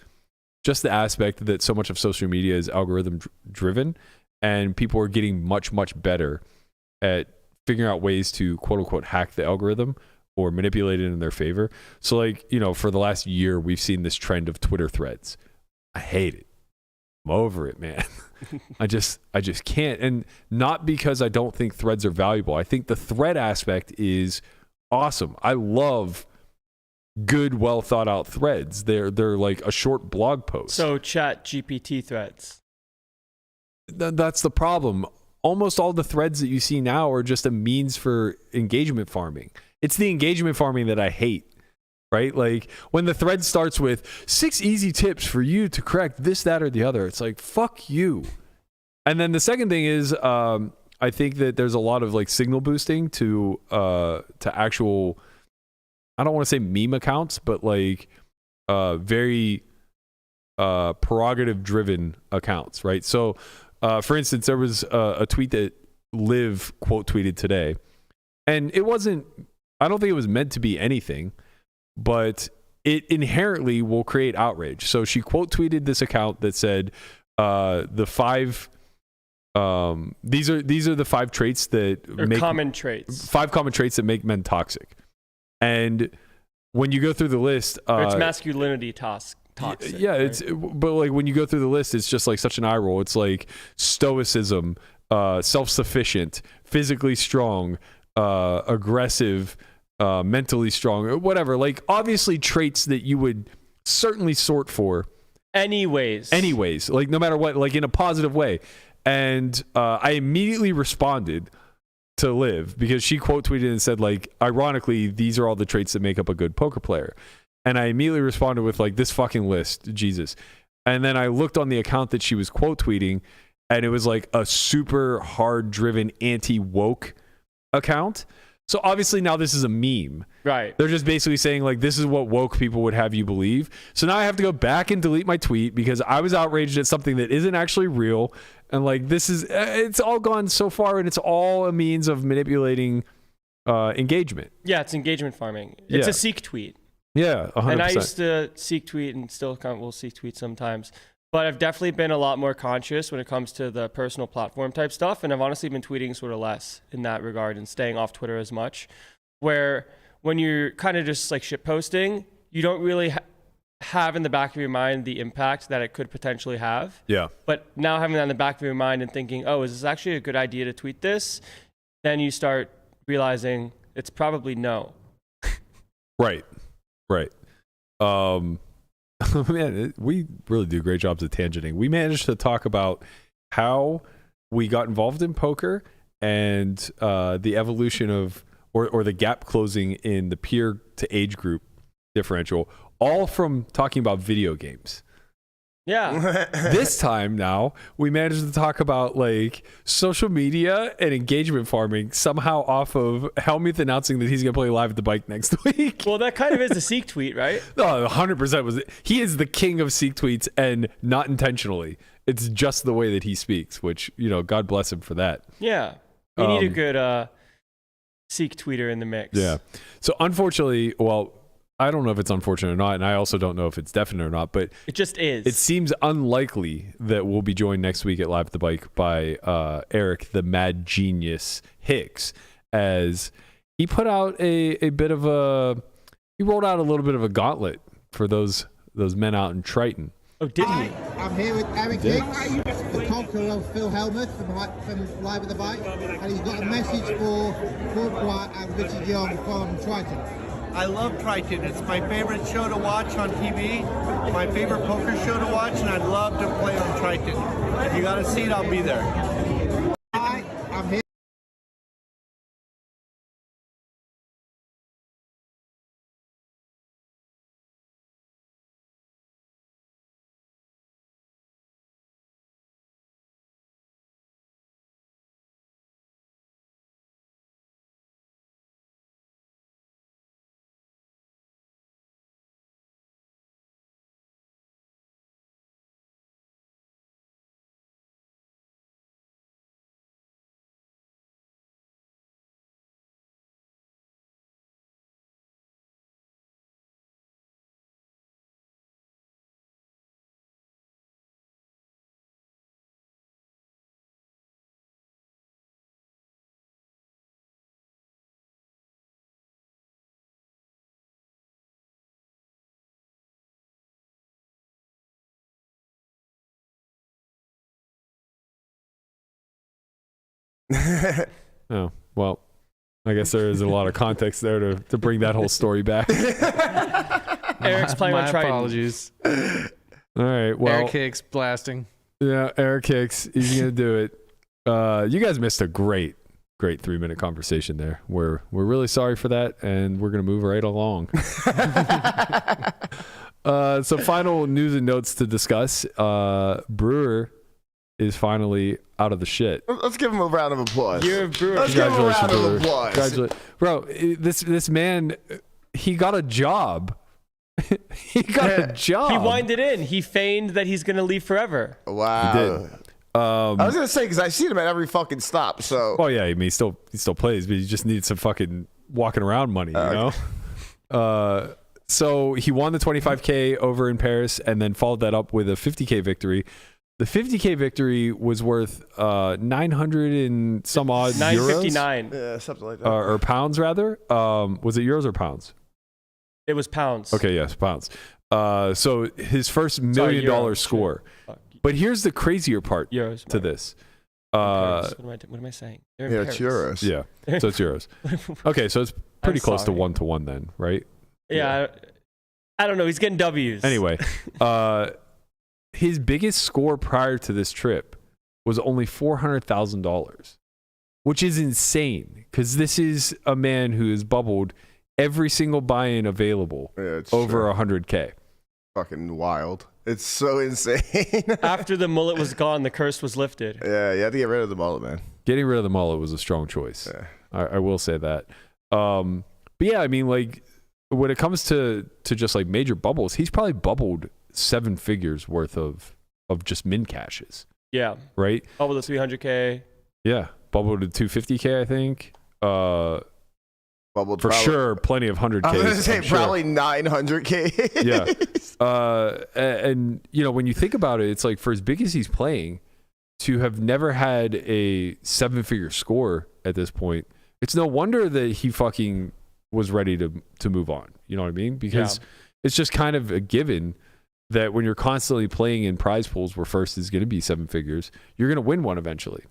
just the aspect that so much of social media is algorithm driven, and people are getting much better at figuring out ways to quote unquote hack the algorithm or manipulate it in their favor. So like, for the last year, we've seen this trend of Twitter threads. I hate it. I'm over it, man. I just can't. And not because I don't think threads are valuable. I think the thread aspect is awesome. I love good, well thought out threads. They're like a short blog post. So chat GPT threads. That's the problem. Almost all the threads that you see now are just a means for engagement farming. It's the engagement farming that I hate. Right? Like when the thread starts with 6 easy tips for you to correct this, that, or the other, it's like, fuck you. And then the second thing is, I think that there's a lot of like signal boosting to actual, I don't want to say meme accounts, but like very prerogative driven accounts, right? So for instance, there was a tweet that Liv quote tweeted today, and it wasn't, I don't think it was meant to be anything, but it inherently will create outrage. So she quote tweeted this account that said, the 5 these are the 5 traits that make common traits. 5 common traits that make men toxic. And when you go through the list, it's masculinity toxic. Yeah, right? but like when you go through the list, it's just like such an eye roll. It's like stoicism, self-sufficient, physically strong, aggressive, mentally strong, or whatever. Like obviously traits that you would certainly sort for. Anyways, like no matter what, like in a positive way. And I immediately responded to Liv because she quote tweeted and said, like, ironically, these are all the traits that make up a good poker player. And I immediately responded with like, this fucking list, Jesus. And then I looked on the account that she was quote tweeting, and it was like a super hard driven anti-woke account. So obviously now this is a meme. Right. They're just basically saying like, this is what woke people would have you believe. So now I have to go back and delete my tweet because I was outraged at something that isn't actually real. And like, this is, it's all gone so far, and it's all a means of manipulating engagement. Yeah, it's engagement farming. It's a seek tweet. Yeah, 100%. And I used to seek tweet and still will seek tweet sometimes. But I've definitely been a lot more conscious when it comes to the personal platform type stuff. And I've honestly been tweeting sort of less in that regard and staying off Twitter as much. Where when you're kind of just like shit posting, you don't really have in the back of your mind the impact that it could potentially have. Yeah. But now having that in the back of your mind and thinking, oh, is this actually a good idea to tweet this? Then you start realizing it's probably no. Right. Man, we really do great jobs at tangenting. We managed to talk about how we got involved in poker and the evolution of, or the gap closing in the peer to age group differential, all from talking about video games. Yeah. This time now, we managed to talk about like social media and engagement farming somehow off of Hellmuth announcing that he's going to play live at the bike next week. Well, that kind of is a seek tweet, right? No, 100% was it. He is the king of seek tweets, and not intentionally. It's just the way that he speaks, which, God bless him for that. Yeah. You need a good seek tweeter in the mix. Yeah. So unfortunately, well, I don't know if it's unfortunate or not, and I also don't know if it's definite or not, but it just is. It seems unlikely that we'll be joined next week at Live at the Bike by Eric, the mad genius Hicks, as he put out he rolled out a little bit of a gauntlet for those men out in Triton. Oh, did he? I'm here with Eric Hicks, the conqueror of Phil Hellmuth from Live at the Bike, and he's got a message for Brewer and Richard Young from Triton. I love Triton. It's my favorite show to watch on TV, my favorite poker show to watch, and I'd love to play on Triton. If you got a seat, I'll be there. Oh, well, I guess there is a lot of context there to bring that whole story back. Eric's playing on My Triton. apologies. All right, well, Air kicks blasting. yeah, Eric Hicks, he's going to do it. You guys missed a great 3-minute conversation there. We're really sorry for that, and we're going to move right along. So final news and notes to discuss. Brewer is finally out of the shit. Let's give him a round of applause. Year of Brewer. Let's give him a round of Brewer. applause. Bro, this man, he got a job. He got a job. He winded in. He feigned that he's going to leave forever. Wow. He did. I was gonna say because I see him at every fucking stop. So. Well, yeah, I mean, he still plays, but he just needs some fucking walking around money, you know. So he won the 25K over in Paris, and then followed that up with a 50K victory. The 50K victory was worth 900 and some odd euros. 959. Yeah, something like that. Or pounds rather. Was it euros or pounds? It was pounds. Okay, yes, pounds. So his first $1 million euros. score. Fuck. But here's the crazier part Euros. to this. What am I saying? They're in Yeah, it's Paris. euros. Yeah, so it's euros. Okay, so it's pretty I'm close to sorry. 1-to-1 then, right? Yeah. I don't know. He's getting W's. Anyway, his biggest score prior to this trip was only $400,000, which is insane because this is a man who has bubbled every single buy-in available It's over 100K. fucking wild. It's so insane. After the mullet was gone, the curse was lifted. Yeah, you have to get rid of the mullet, man. Getting rid of the mullet was a strong choice. Yeah. I will say that. But yeah, I mean, like when it comes to just like major bubbles, he's probably bubbled 7 figures worth of just min cashes, Yeah. right? Bubble the 300K. Yeah, bubbled to 250K, I think. Bubbled For probably, sure, plenty of 100K. I was gonna say probably 900K. Yeah. And you know, when you think about it, it's like for as big as he's playing, to have never had a 7-figure score at this point, it's no wonder that he fucking was ready to move on. You know what I mean? Because it's just kind of a given that when you're constantly playing in prize pools where first is going to be 7 figures, you're going to win one eventually.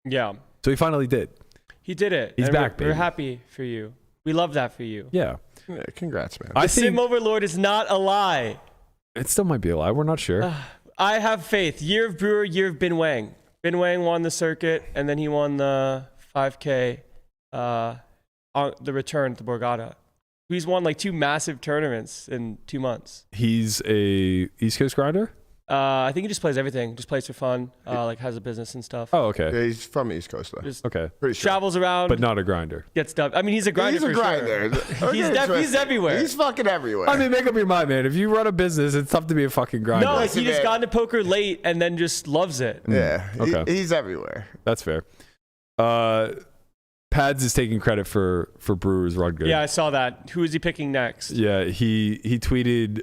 Yeah. So he finally did. He did it. He's And back, We're baby. happy for you. We love that for you. Yeah. Yeah, congrats, man. I The think Sim Overlord is not a lie. it still might be a lie. We're not sure. I have faith. Year of Brewer, year of Bin Wang. Bin Wang won the circuit, and then he won the 5K on the return to Borgata. He's won like 2 massive tournaments in 2 months. He's a East Coast grinder? I think he just plays everything. Just plays for fun. Like has a business and stuff. Oh, okay. Yeah, he's from East Coast, though. Just Okay. Pretty sure. travels around, But not a grinder. gets dubbed. I mean, he's a grinder. He's a for grinder. Sure. Okay, He's everywhere. He's fucking everywhere. I mean, make up your mind, man. If you run a business, it's tough to be a fucking grinder. No, Listen, he just man. got into poker late and then just loves it. yeah, Okay. he's everywhere. That's fair. Pads is taking credit for Brewer's run good. Yeah, I saw that. Who is he picking next? Yeah, he tweeted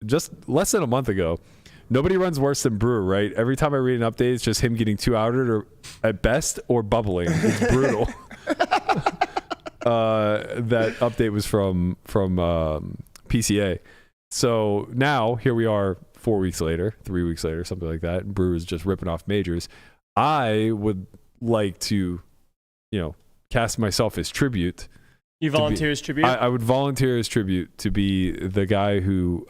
just less than a month ago. Nobody runs worse than Brewer, right? Every time I read an update, it's just him getting 2-outed or at best or bubbling. It's brutal. That update was from PCA. So now here we are 4 weeks later, 3 weeks later, something like that. And Brewer's just ripping off majors. I would like to, cast myself as tribute. You volunteer as tribute? I would volunteer as tribute to be the guy who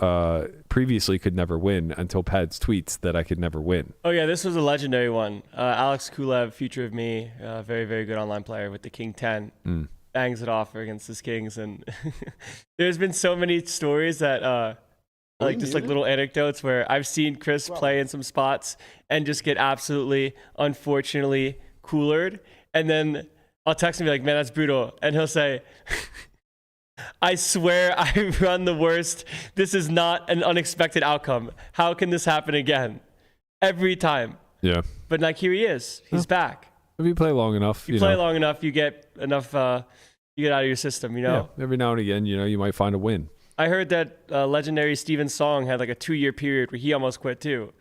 previously could never win until Pads tweets that I could never win. Oh, yeah, this was a legendary one. Alex Kulev, future of me, very, very good online player with the King 10. Bangs it off against his Kings. And there's been so many stories that, like little anecdotes where I've seen Chris play in some spots and just get absolutely, unfortunately, coolered. And then I'll text him and be like, man, that's brutal. And he'll say, I swear I run the worst. This is not an unexpected outcome. How can this happen again? Every time. Yeah. But like, here he is. He's back. If you play long enough, You play long enough, you get enough, you get out of your system, Yeah, every now and again, you might find a win. I heard that legendary Steven Song had like a 2-year period where he almost quit too.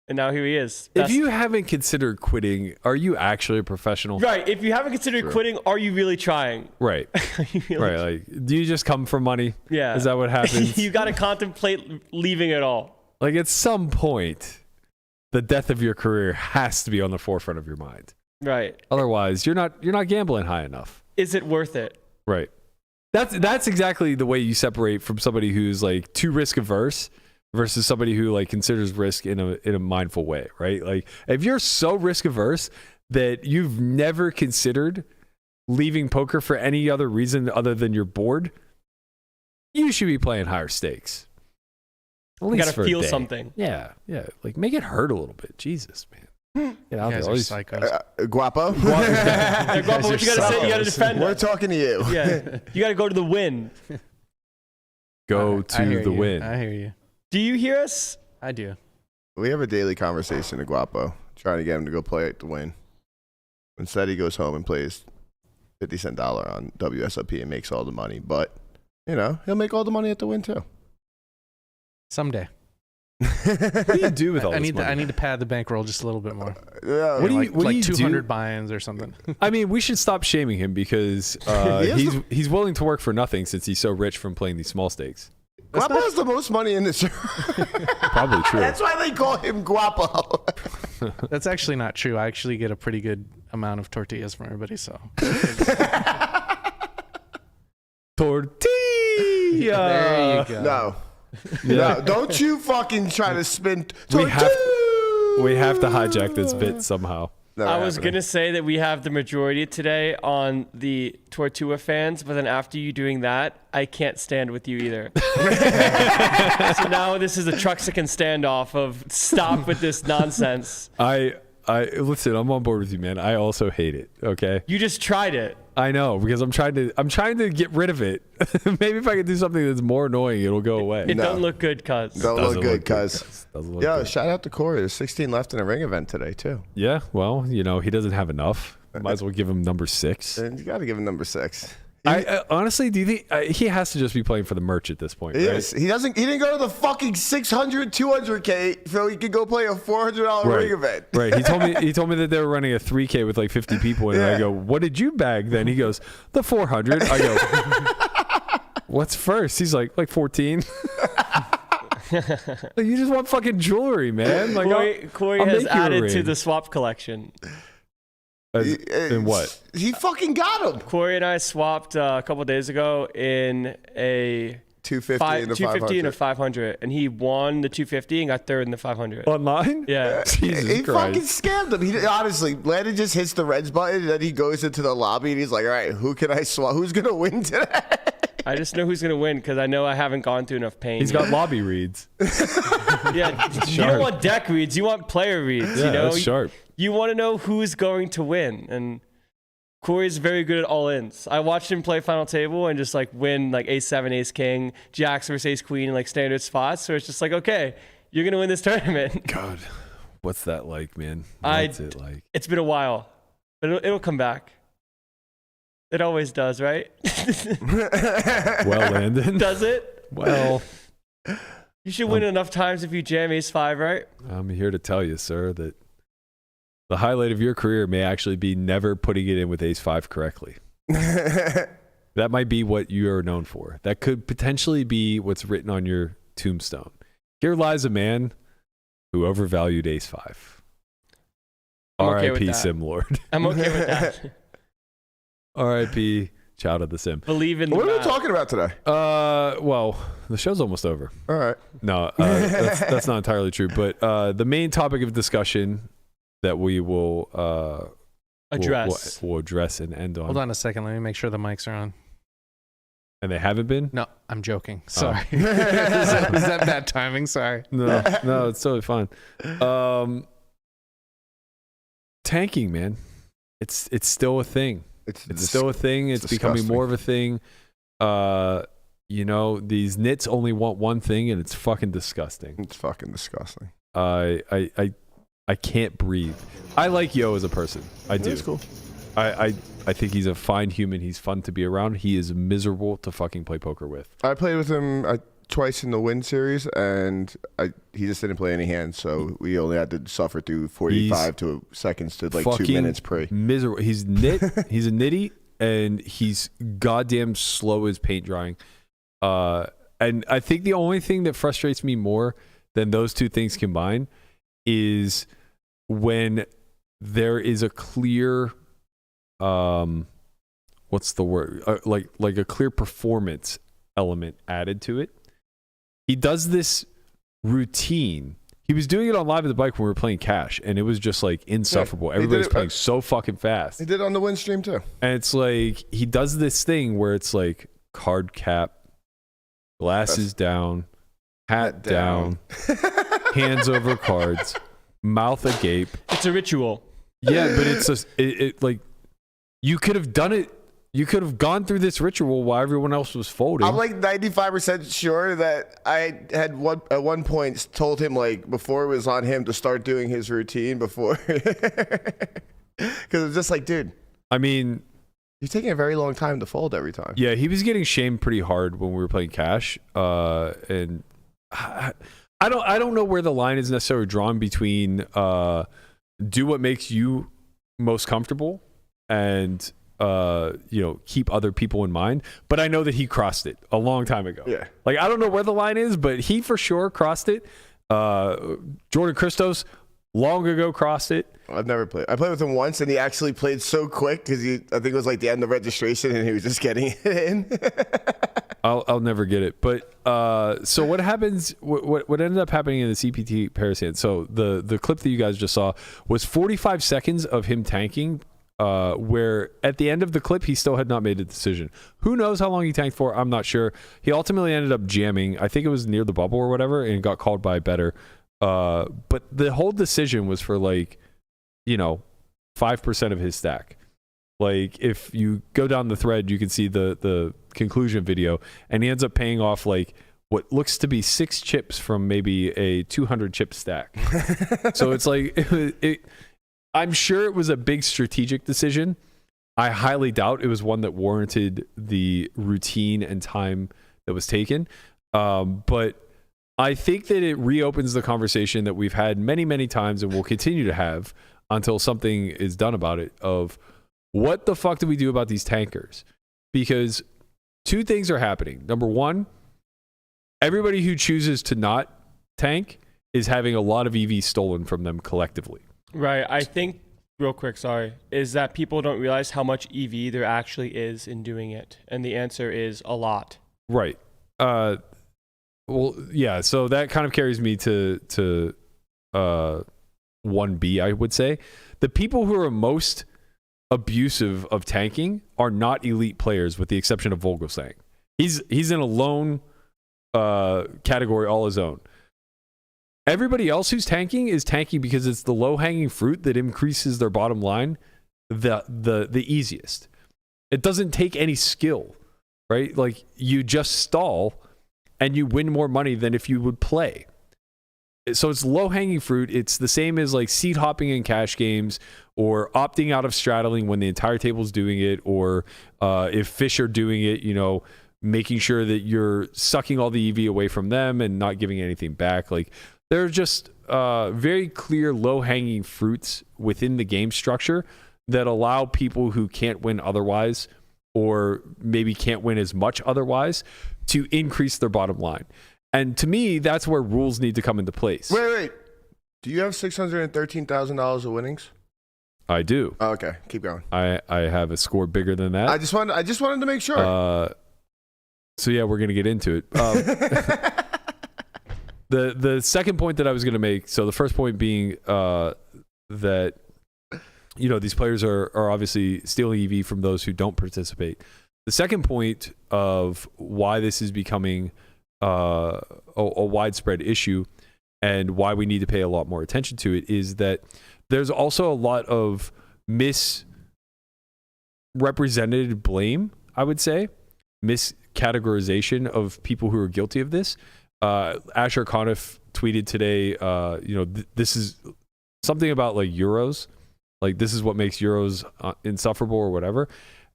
And now here he is. If you haven't considered quitting, are you actually a professional? Right. If you haven't considered quitting, are you really trying? Right. Are you really Right. Like, do you just come for money? Yeah. Is that what happens? You got to contemplate leaving it all. Like, at some point, the death of your career has to be on the forefront of your mind. Right. Otherwise, you're not gambling high enough. Is it worth it? Right. That's exactly the way you separate from somebody who's like too risk averse versus somebody who like considers risk in a mindful way, right? Like if you're so risk averse that you've never considered leaving poker for any other reason other than you're bored, you should be playing higher stakes. You gotta feel something. Yeah. Like make it hurt a little bit. Jesus, man. Get out there. All these psychos. Guapo? Hey, Guapo, what you gotta say? You gotta defend. We're talking to you. Yeah. You gotta go to the win. Go to the win. I hear you. Do you hear us? I do. We have a daily conversation to Guapo, trying to get him to go play to win. Instead, he goes home and plays $50 on WSOP and makes all the money. But, he'll make all the money at the win, too. Someday. What do you do with all this money? I need to pad the bankroll just a little bit more. Yeah. What do you like 200 do? buy-ins or something. I mean, we should stop shaming him because he's willing to work for nothing since he's so rich from playing these small stakes. Guapo has the most money in this. Probably true. That's why they call him Guapo. That's actually not true. I actually get a pretty good amount of tortillas from everybody, so. Tortilla. There you go. No. Yeah. No, don't you fucking try to spin. We have to hijack this bit somehow. I was going to say that we have the majority today on the Tortuga fans, but then after you doing that, I can't stand with you either. So now this is a Truxican standoff of stop with this nonsense. I listen, I'm on board with you, man. I also hate it, okay? You just tried it. I know, because I'm trying to get rid of it. Maybe if I can do something that's more annoying, it'll go away. It don't look good, cuz. Don't look good, cuz. Yo, shout out to Corey. There's 16 left in a ring event today, too. Yeah, well, he doesn't have enough. Might as well give him number 6. And you got to give him number 6. I honestly, do you think he has to just be playing for the merch at this point? Right? Yes, he didn't go to the fucking 600, 200K so he could go play a $400 ring event. Right. He told me that they were running a 3K with like 50 people, and I go, "What did you bag then?" He goes, "The 400." I go, "What's first?" He's like 14. You just want fucking jewelry, man. Like Corey has added to the swap collection. In what? He fucking got him. Corey and I swapped a couple days ago in a 250 and a 500, and he won the 250 and got third in the 500. Online? Yeah. Jesus he Christ. fucking scammed him. He honestly, Landon just hits the Reds button, and then he goes into the lobby, and he's like, all right, who can I swap? Who's going to win today? I just know who's going to win because I know I haven't gone through enough pain. He's got lobby reads. Yeah, you don't want deck reads. You want player reads. Yeah, you know? that's sharp. You want to know who's going to win. And Corey's very good at all-ins. I watched him play final table and just like win like ace-7, ace-king, jacks versus ace-queen in like standard spots. So it's just like, okay, you're going to win this tournament. God, what's that like, man? What's it like? It's been a while, but it'll come back. It always does, right? Well, Landon. Does it? Well, you should win enough times if you jam ace-5, right? I'm here to tell you, sir, that the highlight of your career may actually be never putting it in with ace-5 correctly. That might be what you are known for. That could potentially be what's written on your tombstone. Here lies a man who overvalued ace-5. R.I.P. Simlord. I'm okay with that. R.I.P. Child of the Sim. Believe in the What are we math. talking about today? Well, the show's almost over. All right. No, that's not entirely true. But the main topic of discussion that we will address. we'll address and end on. Hold on a second. Let me make sure the mics are on. And they haven't been? No, I'm joking. Sorry. Is that bad timing? Sorry. No, it's totally fine. Tanking, man. It's still a thing. It's still a thing. It's becoming more of a thing. These nits only want one thing, and it's fucking disgusting. It's fucking disgusting. I can't breathe. I like Yoh as a person. I do. That's cool. I think he's a fine human. He's fun to be around. He is miserable to fucking play poker with. I played with him twice in the Win Series, and he just didn't play any hands, so we only had to suffer through 45 seconds to like 2 minutes pre. Miserable. He's a nitty, and he's goddamn slow as paint drying. And I think the only thing that frustrates me more than those two things combined is when there is a clear, what's the word? Like a clear performance element added to it. He does this routine. He was doing it on Live at the Bike when we were playing Cash, and it was just like insufferable. Yeah, everybody's playing so fucking fast. He did it on the win stream too. And it's like he does this thing where it's like card cap, glasses down, hat down, hands over cards, mouth agape. It's a ritual. Yeah, but it's like you could have done it. You could have gone through this ritual while everyone else was folding. I'm like 95% sure that I had at one point told him like before it was on him to start doing his routine before. Because it's just like, dude. I mean, you're taking a very long time to fold every time. Yeah, he was getting shamed pretty hard when we were playing Cash. And I don't know where the line is necessarily drawn between do what makes you most comfortable and keep other people in mind. But I know that he crossed it a long time ago. Yeah. Like, I don't know where the line is, but he for sure crossed it. Jordan Christos long ago crossed it. I've never played. I played with him once, and he actually played so quick because I think it was like the end of registration, and he was just getting it in. I'll never get it. But so what happens? What ended up happening in this EPT Paris hand? So the clip that you guys just saw was 45 seconds of him tanking. Where at the end of the clip, he still had not made a decision. Who knows how long he tanked for? I'm not sure. He ultimately ended up jamming. I think it was near the bubble or whatever, and got called by better. But the whole decision was for 5% of his stack. Like, if you go down the thread, you can see the conclusion video, and he ends up paying off like what looks to be 6 chips from maybe a 200 chip stack. So it's like I'm sure it was a big strategic decision. I highly doubt it was one that warranted the routine and time that was taken. But I think that it reopens the conversation that we've had many, many times and will continue to have until something is done about it, of what the fuck do we do about these tankers? Because 2 things are happening. Number one, everybody who chooses to not tank is having a lot of EV stolen from them collectively. Right. I think, real quick, is that people don't realize how much EV there actually is in doing it. And the answer is a lot. Right. Well, yeah. So that kind of carries me to 1B, I would say. The people who are most abusive of tanking are not elite players, with the exception of Vogelsang. He's in a lone category all his own. Everybody else who's tanking is tanking because it's the low-hanging fruit that increases their bottom line the easiest. It doesn't take any skill, right? Like, you just stall and you win more money than if you would play. So it's low-hanging fruit. It's the same as like seed hopping in cash games, or opting out of straddling when the entire table's doing it, or if fish are doing it, making sure that you're sucking all the EV away from them and not giving anything back. Like, there are just very clear low-hanging fruits within the game structure that allow people who can't win otherwise, or maybe can't win as much otherwise, to increase their bottom line. And to me, that's where rules need to come into place. Wait. Do you have $613,000 of winnings? I do. Oh, okay, keep going. I have a score bigger than that. I just wanted to make sure. So yeah, we're gonna get into it. The second point that I was gonna make. So the first point being that these players are obviously stealing EV from those who don't participate. The second point of why this is becoming a widespread issue and why we need to pay a lot more attention to it is that there's also a lot of misrepresented blame, I would say, miscategorization of people who are guilty of this. Asher Conniff tweeted today, this is something about like Euros. Like, this is what makes Euros insufferable or whatever.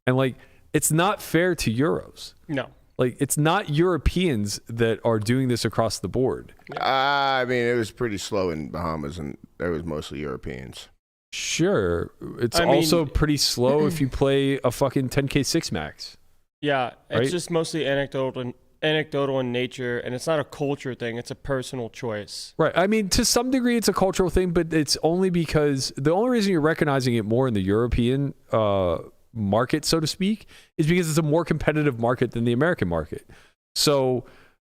And like, it's not fair to Euros. No. Like, it's not Europeans that are doing this across the board. I mean, it was pretty slow in Bahamas, and there was mostly Europeans. Sure. It's also pretty slow if you play a fucking 10K 6 max. Yeah, it's right? just mostly anecdotal anecdotal in nature, and it's not a culture thing. It's a personal choice. Right. I mean, to some degree, it's a cultural thing, but it's only because the only reason you're recognizing it more in the European market, so to speak, is because it's a more competitive market than the American market. So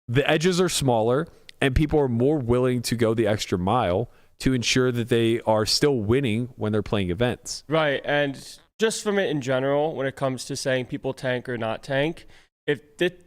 the edges are smaller, and people are more willing to go the extra mile to ensure that they are still winning when they're playing events. Right. And just from it in general, when it comes to saying people tank or not tank, if it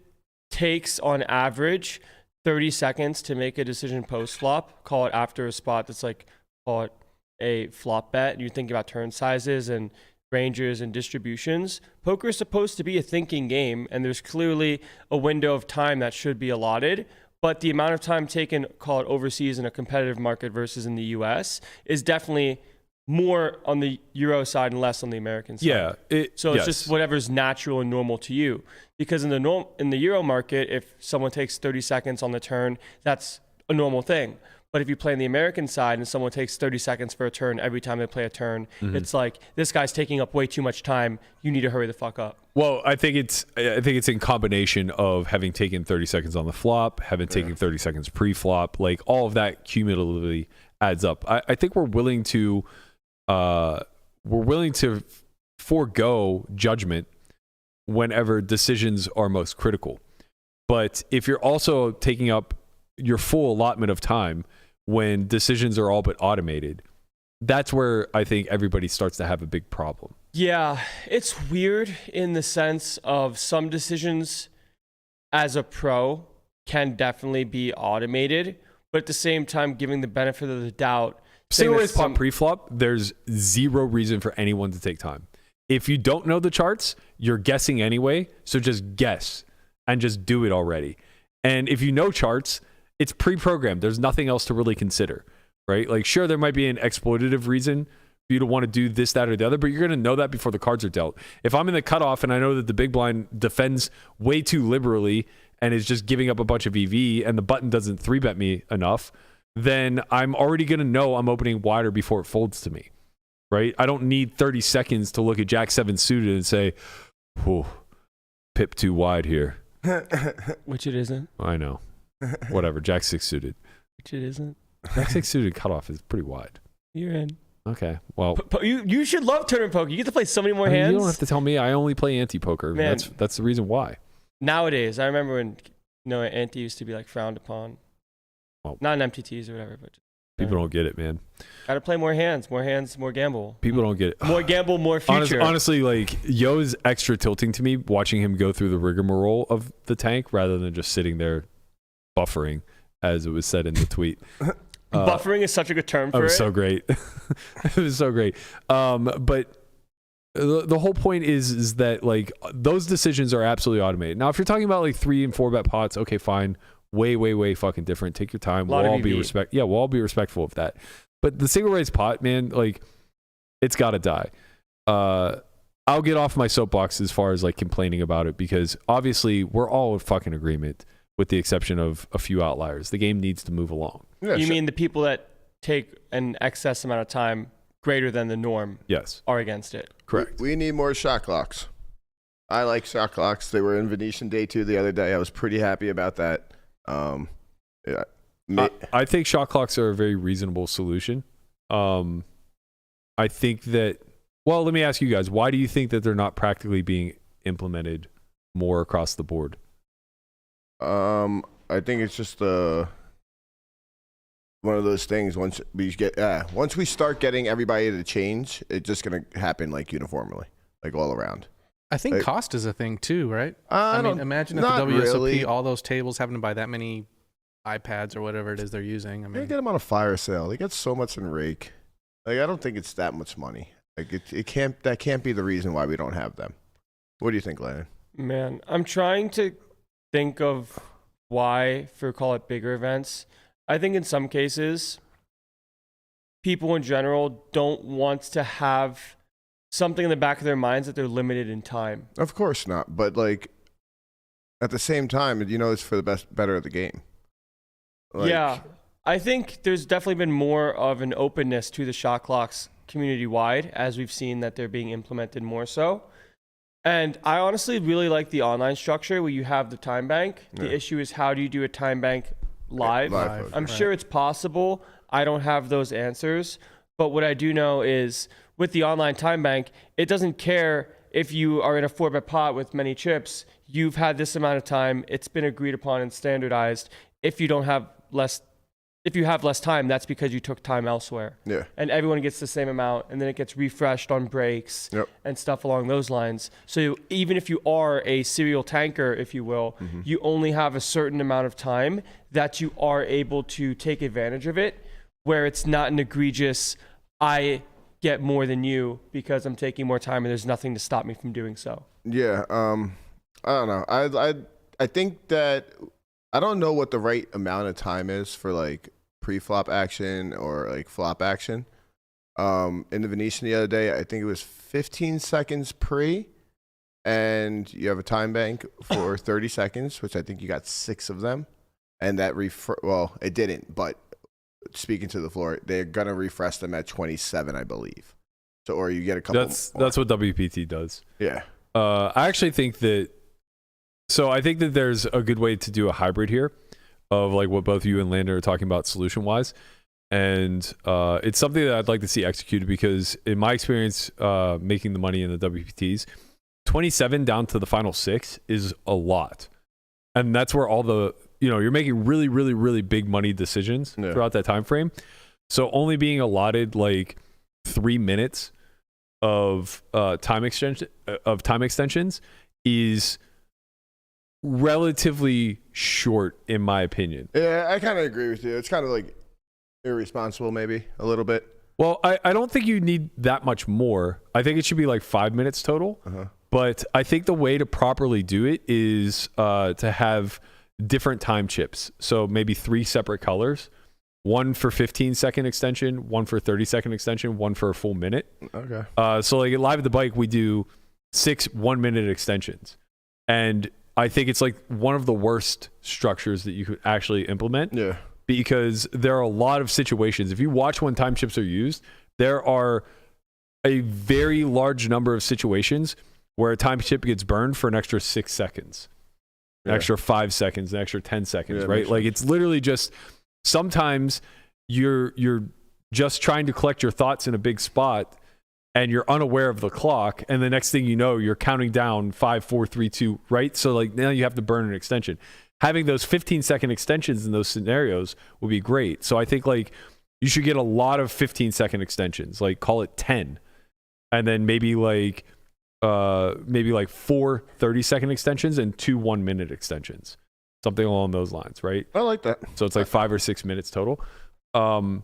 takes on average 30 seconds to make a decision post flop, call it after a spot that's like, call it a flop bet, and you think about turn sizes and ranges and distributions, poker is supposed to be a thinking game, and there's clearly a window of time that should be allotted. But the amount of time taken, call it overseas in a competitive market versus in the US, is definitely more on the Euro side and less on the American side. Yeah. It's just whatever's natural and normal to you. Because in the Euro market, if someone takes 30 seconds on the turn, that's a normal thing. But if you play on the American side and someone takes 30 seconds for a turn every time they play a turn, it's like, this guy's taking up way too much time. You need to hurry the fuck up. Well, I think it's in combination of having taken 30 seconds on the flop, having taken 30 seconds pre-flop, like all of that cumulatively adds up. I think we're willing to forego judgment whenever decisions are most critical. But if you're also taking up your full allotment of time when decisions are all but automated, that's where I think everybody starts to have a big problem. Yeah, it's weird in the sense of some decisions as a pro can definitely be automated, but at the same time, giving the benefit of the doubt. Single raise pot pre-flop, there's zero reason for anyone to take time. If you don't know the charts, you're guessing anyway, so just guess and just do it already. And if you know charts, it's pre-programmed. There's nothing else to really consider, right? Like, sure, there might be an exploitative reason for you to want to do this, that, or the other, but you're going to know that before the cards are dealt. If I'm in the cutoff and I know that the big blind defends way too liberally and is just giving up a bunch of EV and the button doesn't 3-bet me enough, then I'm already going to know I'm opening wider before it folds to me, right? I don't need 30 seconds to look at Jack 7 suited and say, whew, pip too wide here. Which it isn't. I know. Whatever, Jack 6 suited. Which it isn't. Jack 6 suited cutoff is pretty wide. You're in. Okay, well. You should love tournament poker. You get to play so many more I mean, hands. you don't have to tell me. I only play anti-poker. Man. That's the reason why. Nowadays, I remember when anti used to be like frowned upon. Well, not in MTTs or whatever, but people don't get it, man. Gotta play more hands, more gamble. People don't get it. More gamble, more future. Honestly, like, Yo's extra tilting to me watching him go through the rigmarole of the tank rather than just sitting there buffering, as it was said in the tweet. Buffering is such a good term for it. It was so great. It was so great. But the whole point is that, like, those decisions are absolutely automated. Now, if you're talking about like 3 and 4 bet pots, okay, fine. Way fucking different. Take your time. We'll all be we'll all be respectful of that. But the single raise pot, man, like, it's got to die. I'll get off my soapbox as far as like complaining about it, because obviously we're all in fucking agreement, with the exception of a few outliers. The game needs to move along. Yeah, you mean the people that take an excess amount of time greater than the norm? Yes. Are against it. Correct. We need more shot clocks. I like shot clocks. They were in Venetian Day 2 the other day. I was pretty happy about that. Yeah. I think shot clocks are a very reasonable solution. I think that, well, let me ask you guys, why do you think that they're not practically being implemented more across the board? I think it's just one of those things. Once we start getting everybody to change, it's just gonna happen like uniformly, like all around. I think cost is a thing too, right? I mean, imagine at the WSOP, really. all those tables having to buy that many iPads or whatever it is they're using. I They mean, get them on a fire sale. They get so much in rake. Like, I don't think it's that much money. Like, that can't be the reason why we don't have them. What do you think, Landon? Man, I'm trying to think of why for, call it, bigger events. I think in some cases, people in general don't want to have something in the back of their minds that they're limited in time. Of course not. But, like, at the same time, it's for the better of the game. Like, yeah. I think there's definitely been more of an openness to the shot clocks community-wide, as we've seen that they're being implemented more so. And I honestly really like the online structure where you have the time bank. The issue is, how do you do a time bank live? I'm sure it's possible. I don't have those answers. But what I do know is, with the online time bank, it doesn't care if you are in a 4-bet pot with many chips. You've had this amount of time. It's been agreed upon and standardized. If you have less time, that's because you took time elsewhere. Yeah. And everyone gets the same amount, and then it gets refreshed on breaks and stuff along those lines. So even if you are a serial tanker, if you will, you only have a certain amount of time that you are able to take advantage of it, where it's not an egregious, I get more than you because I'm taking more time and there's nothing to stop me from doing so. Yeah. I don't know. I think that I don't know what the right amount of time is for like pre-flop action or like flop action. In the Venetian the other day, I think it was 15 seconds pre, and you have a time bank for 30 seconds, which I think you got 6 of them. And that well, it didn't, but speaking to the floor, they're gonna refresh them at 27, I believe. So, or you get a couple. That's what WPT does. Yeah. I actually think that. So I think that there's a good way to do a hybrid here, of like what both you and Landon are talking about solution wise, and it's something that I'd like to see executed, because in my experience, making the money in the WPTs, 27 down to the final 6 is a lot, and that's where all the you're making really, really, really big money decisions throughout that time frame. So only being allotted like 3 minutes of time extensions is relatively short, in my opinion. Yeah, I kind of agree with you. It's kind of like irresponsible, maybe a little bit. Well, I don't think you need that much more. I think it should be like 5 minutes total. But I think the way to properly do it is to have different time chips. So maybe 3 separate colors. One for 15-second extension, one for 30-second extension, one for a full minute. Okay. So like at Live at the Bike, we do 6 1-minute extensions. And I think it's like one of the worst structures that you could actually implement. Yeah. Because there are a lot of situations. If you watch when time chips are used, there are a very large number of situations where a time chip gets burned for an extra 6 seconds, an extra 5 seconds, an extra 10 seconds, right? Like it's literally just, sometimes you're just trying to collect your thoughts in a big spot, and you're unaware of the clock, and the next thing you know, you're counting down 5, 4, 3, 2, right? So like now you have to burn an extension. Having those 15-second extensions in those scenarios would be great. So I think like you should get a lot of 15-second extensions, like call it 10, and then maybe like 4 30-second extensions and 2 1-minute extensions, something along those lines, right? I like that. So it's like 5 or 6 minutes total. I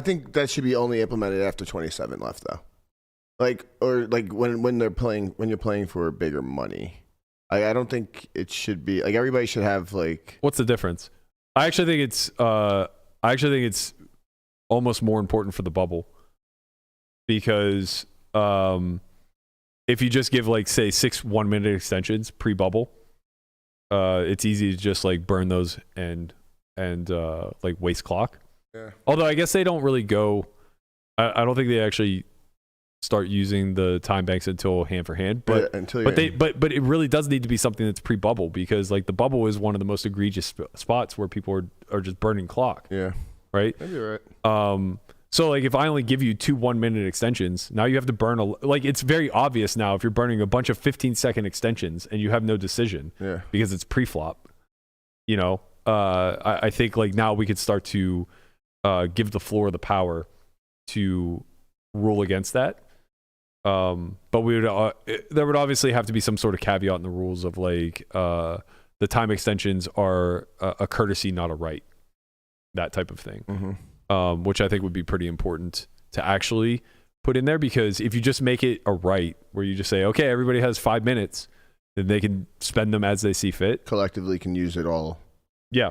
think that should be only implemented after 27 left, though. Like, or like when you're playing for bigger money. I don't think it should be like everybody should have like. What's the difference? I actually think it's almost more important for the bubble, because if you just give like say 6 1-minute extensions pre-bubble, it's easy to just like burn those and like waste clock. Yeah. Although I guess they don't really go. I don't think they actually start using the time banks until hand for hand. But but it really does need to be something that's pre-bubble, because like the bubble is one of the most egregious spots where people are just burning clock. Yeah. Right. Maybe you're right. So like if I only give you 2 1-minute extensions, now you have to burn like it's very obvious now if you're burning a bunch of 15-second extensions and you have no decision. Yeah. Because it's pre-flop. I think like now we could start to give the floor the power to rule against that. But we would there would obviously have to be some sort of caveat in the rules of like the time extensions are a courtesy, not a right, that type of thing. Which I think would be pretty important to actually put in there, because if you just make it a right where you just say, okay, everybody has 5 minutes, then they can spend them as they see fit. Collectively can use it all. Yeah.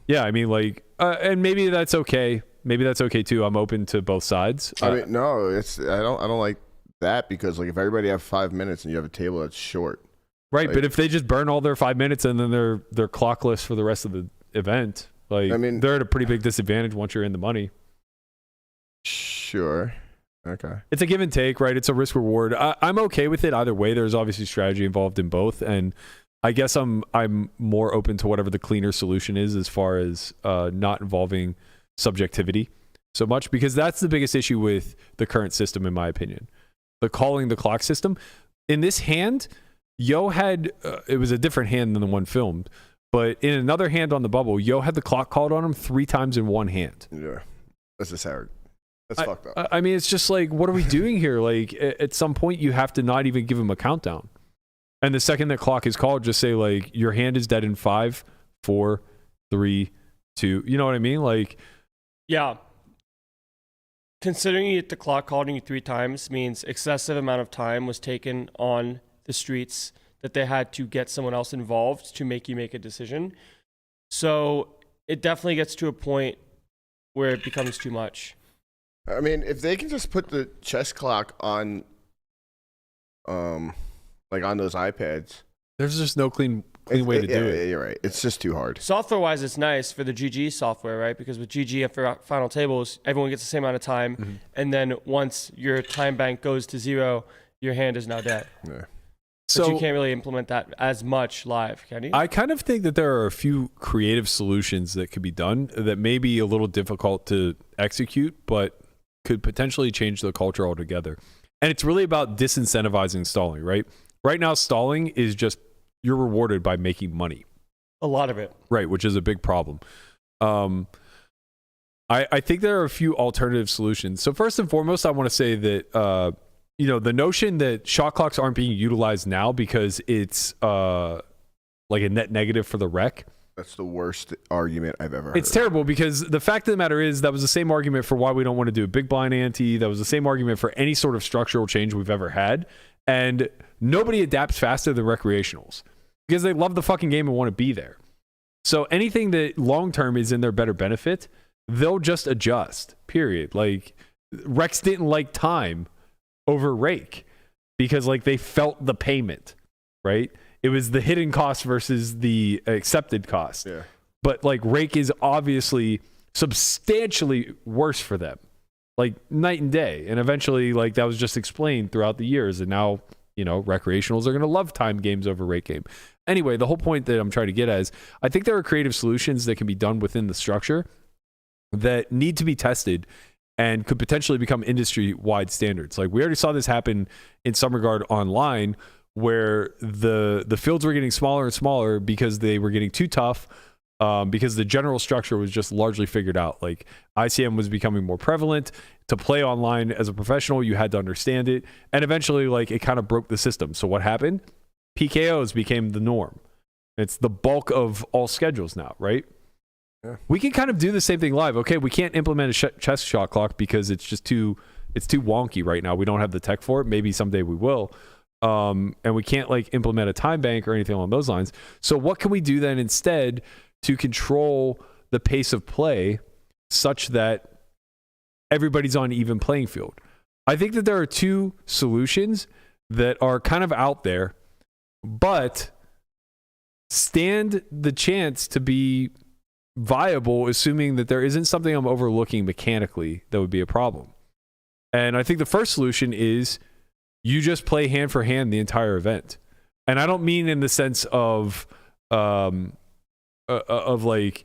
I mean, like, and maybe that's okay. Maybe that's okay too. I'm open to both sides. I mean, no, I don't like that, because like if everybody have 5 minutes and you have a table that's short, right? Like, but if they just burn all their 5 minutes and then they're clockless for the rest of the event, like, I mean, they're at a pretty big disadvantage once you're in the money. Sure. Okay. It's a give and take, right? It's a risk reward. I'm okay with it either way. There's obviously strategy involved in both, and I guess I'm more open to whatever the cleaner solution is as far as not involving subjectivity so much, because that's the biggest issue with the current system, in my opinion. The calling the clock system. In this hand, Yoh had it was a different hand than the one filmed, but in another hand on the bubble, Yoh had the clock called on him 3 times in one hand. Yeah, that's just hard. That's fucked up. I mean, it's just like, what are we doing here? Like, at some point, you have to not even give him a countdown. And the second that clock is called, just say, like, your hand is dead in 5, 4, 3, 2. You know what I mean? Like, yeah. Considering the clock calling you 3 times means excessive amount of time was taken on the streets that they had to get someone else involved to make you make a decision. So it definitely gets to a point where it becomes too much. I mean, if they can just put the chess clock on, like on those iPads, there's just no clean way to do it. Yeah, you're right. It's just too hard. Software-wise, it's nice for the GG software, right? Because with GG and for final tables, everyone gets the same amount of time, and then once your time bank goes to 0, your hand is now dead. Yeah. So you can't really implement that as much live, can you? I kind of think that there are a few creative solutions that could be done that may be a little difficult to execute, but could potentially change the culture altogether. And it's really about disincentivizing stalling, right? Right now, stalling is just, you're rewarded by making money. A lot of it. Right, which is a big problem. I think there are a few alternative solutions. So first and foremost, I want to say that, the notion that shot clocks aren't being utilized now because it's like a net negative for the rec. That's the worst argument I've ever heard. It's terrible, because the fact of the matter is that was the same argument for why we don't want to do a big blind ante. That was the same argument for any sort of structural change we've ever had. And nobody adapts faster than recreationals because they love the fucking game and want to be there. So anything that long-term is in their better benefit, they'll just adjust, period. Like, Rex didn't like time over rake because, like, they felt the payment, right? It was the hidden cost versus the accepted cost. Yeah. But, like, rake is obviously substantially worse for them, like night and day. And eventually, like, that was just explained throughout the years. And now, recreationals are going to love time games over rake game. Anyway, the whole point that I'm trying to get at is I think there are creative solutions that can be done within the structure that need to be tested and could potentially become industry-wide standards. Like, we already saw this happen in some regard online, where the fields were getting smaller and smaller because they were getting too tough, because the general structure was just largely figured out. Like, ICM was becoming more prevalent. To play online as a professional, you had to understand it. And eventually, like, it kind of broke the system. So what happened? PKOs became the norm. It's the bulk of all schedules now, right? Yeah. We can kind of do the same thing live. Okay, we can't implement a chess shot clock because it's too wonky right now. We don't have the tech for it. Maybe someday we will. And we can't, like, implement a time bank or anything along those lines. So what can we do then instead to control the pace of play such that everybody's on an even playing field? I think that there are 2 solutions that are kind of out there, but stand the chance to be viable, assuming that there isn't something I'm overlooking mechanically that would be a problem. And I think the first solution is you just play hand for hand the entire event. And I don't mean in the sense of like,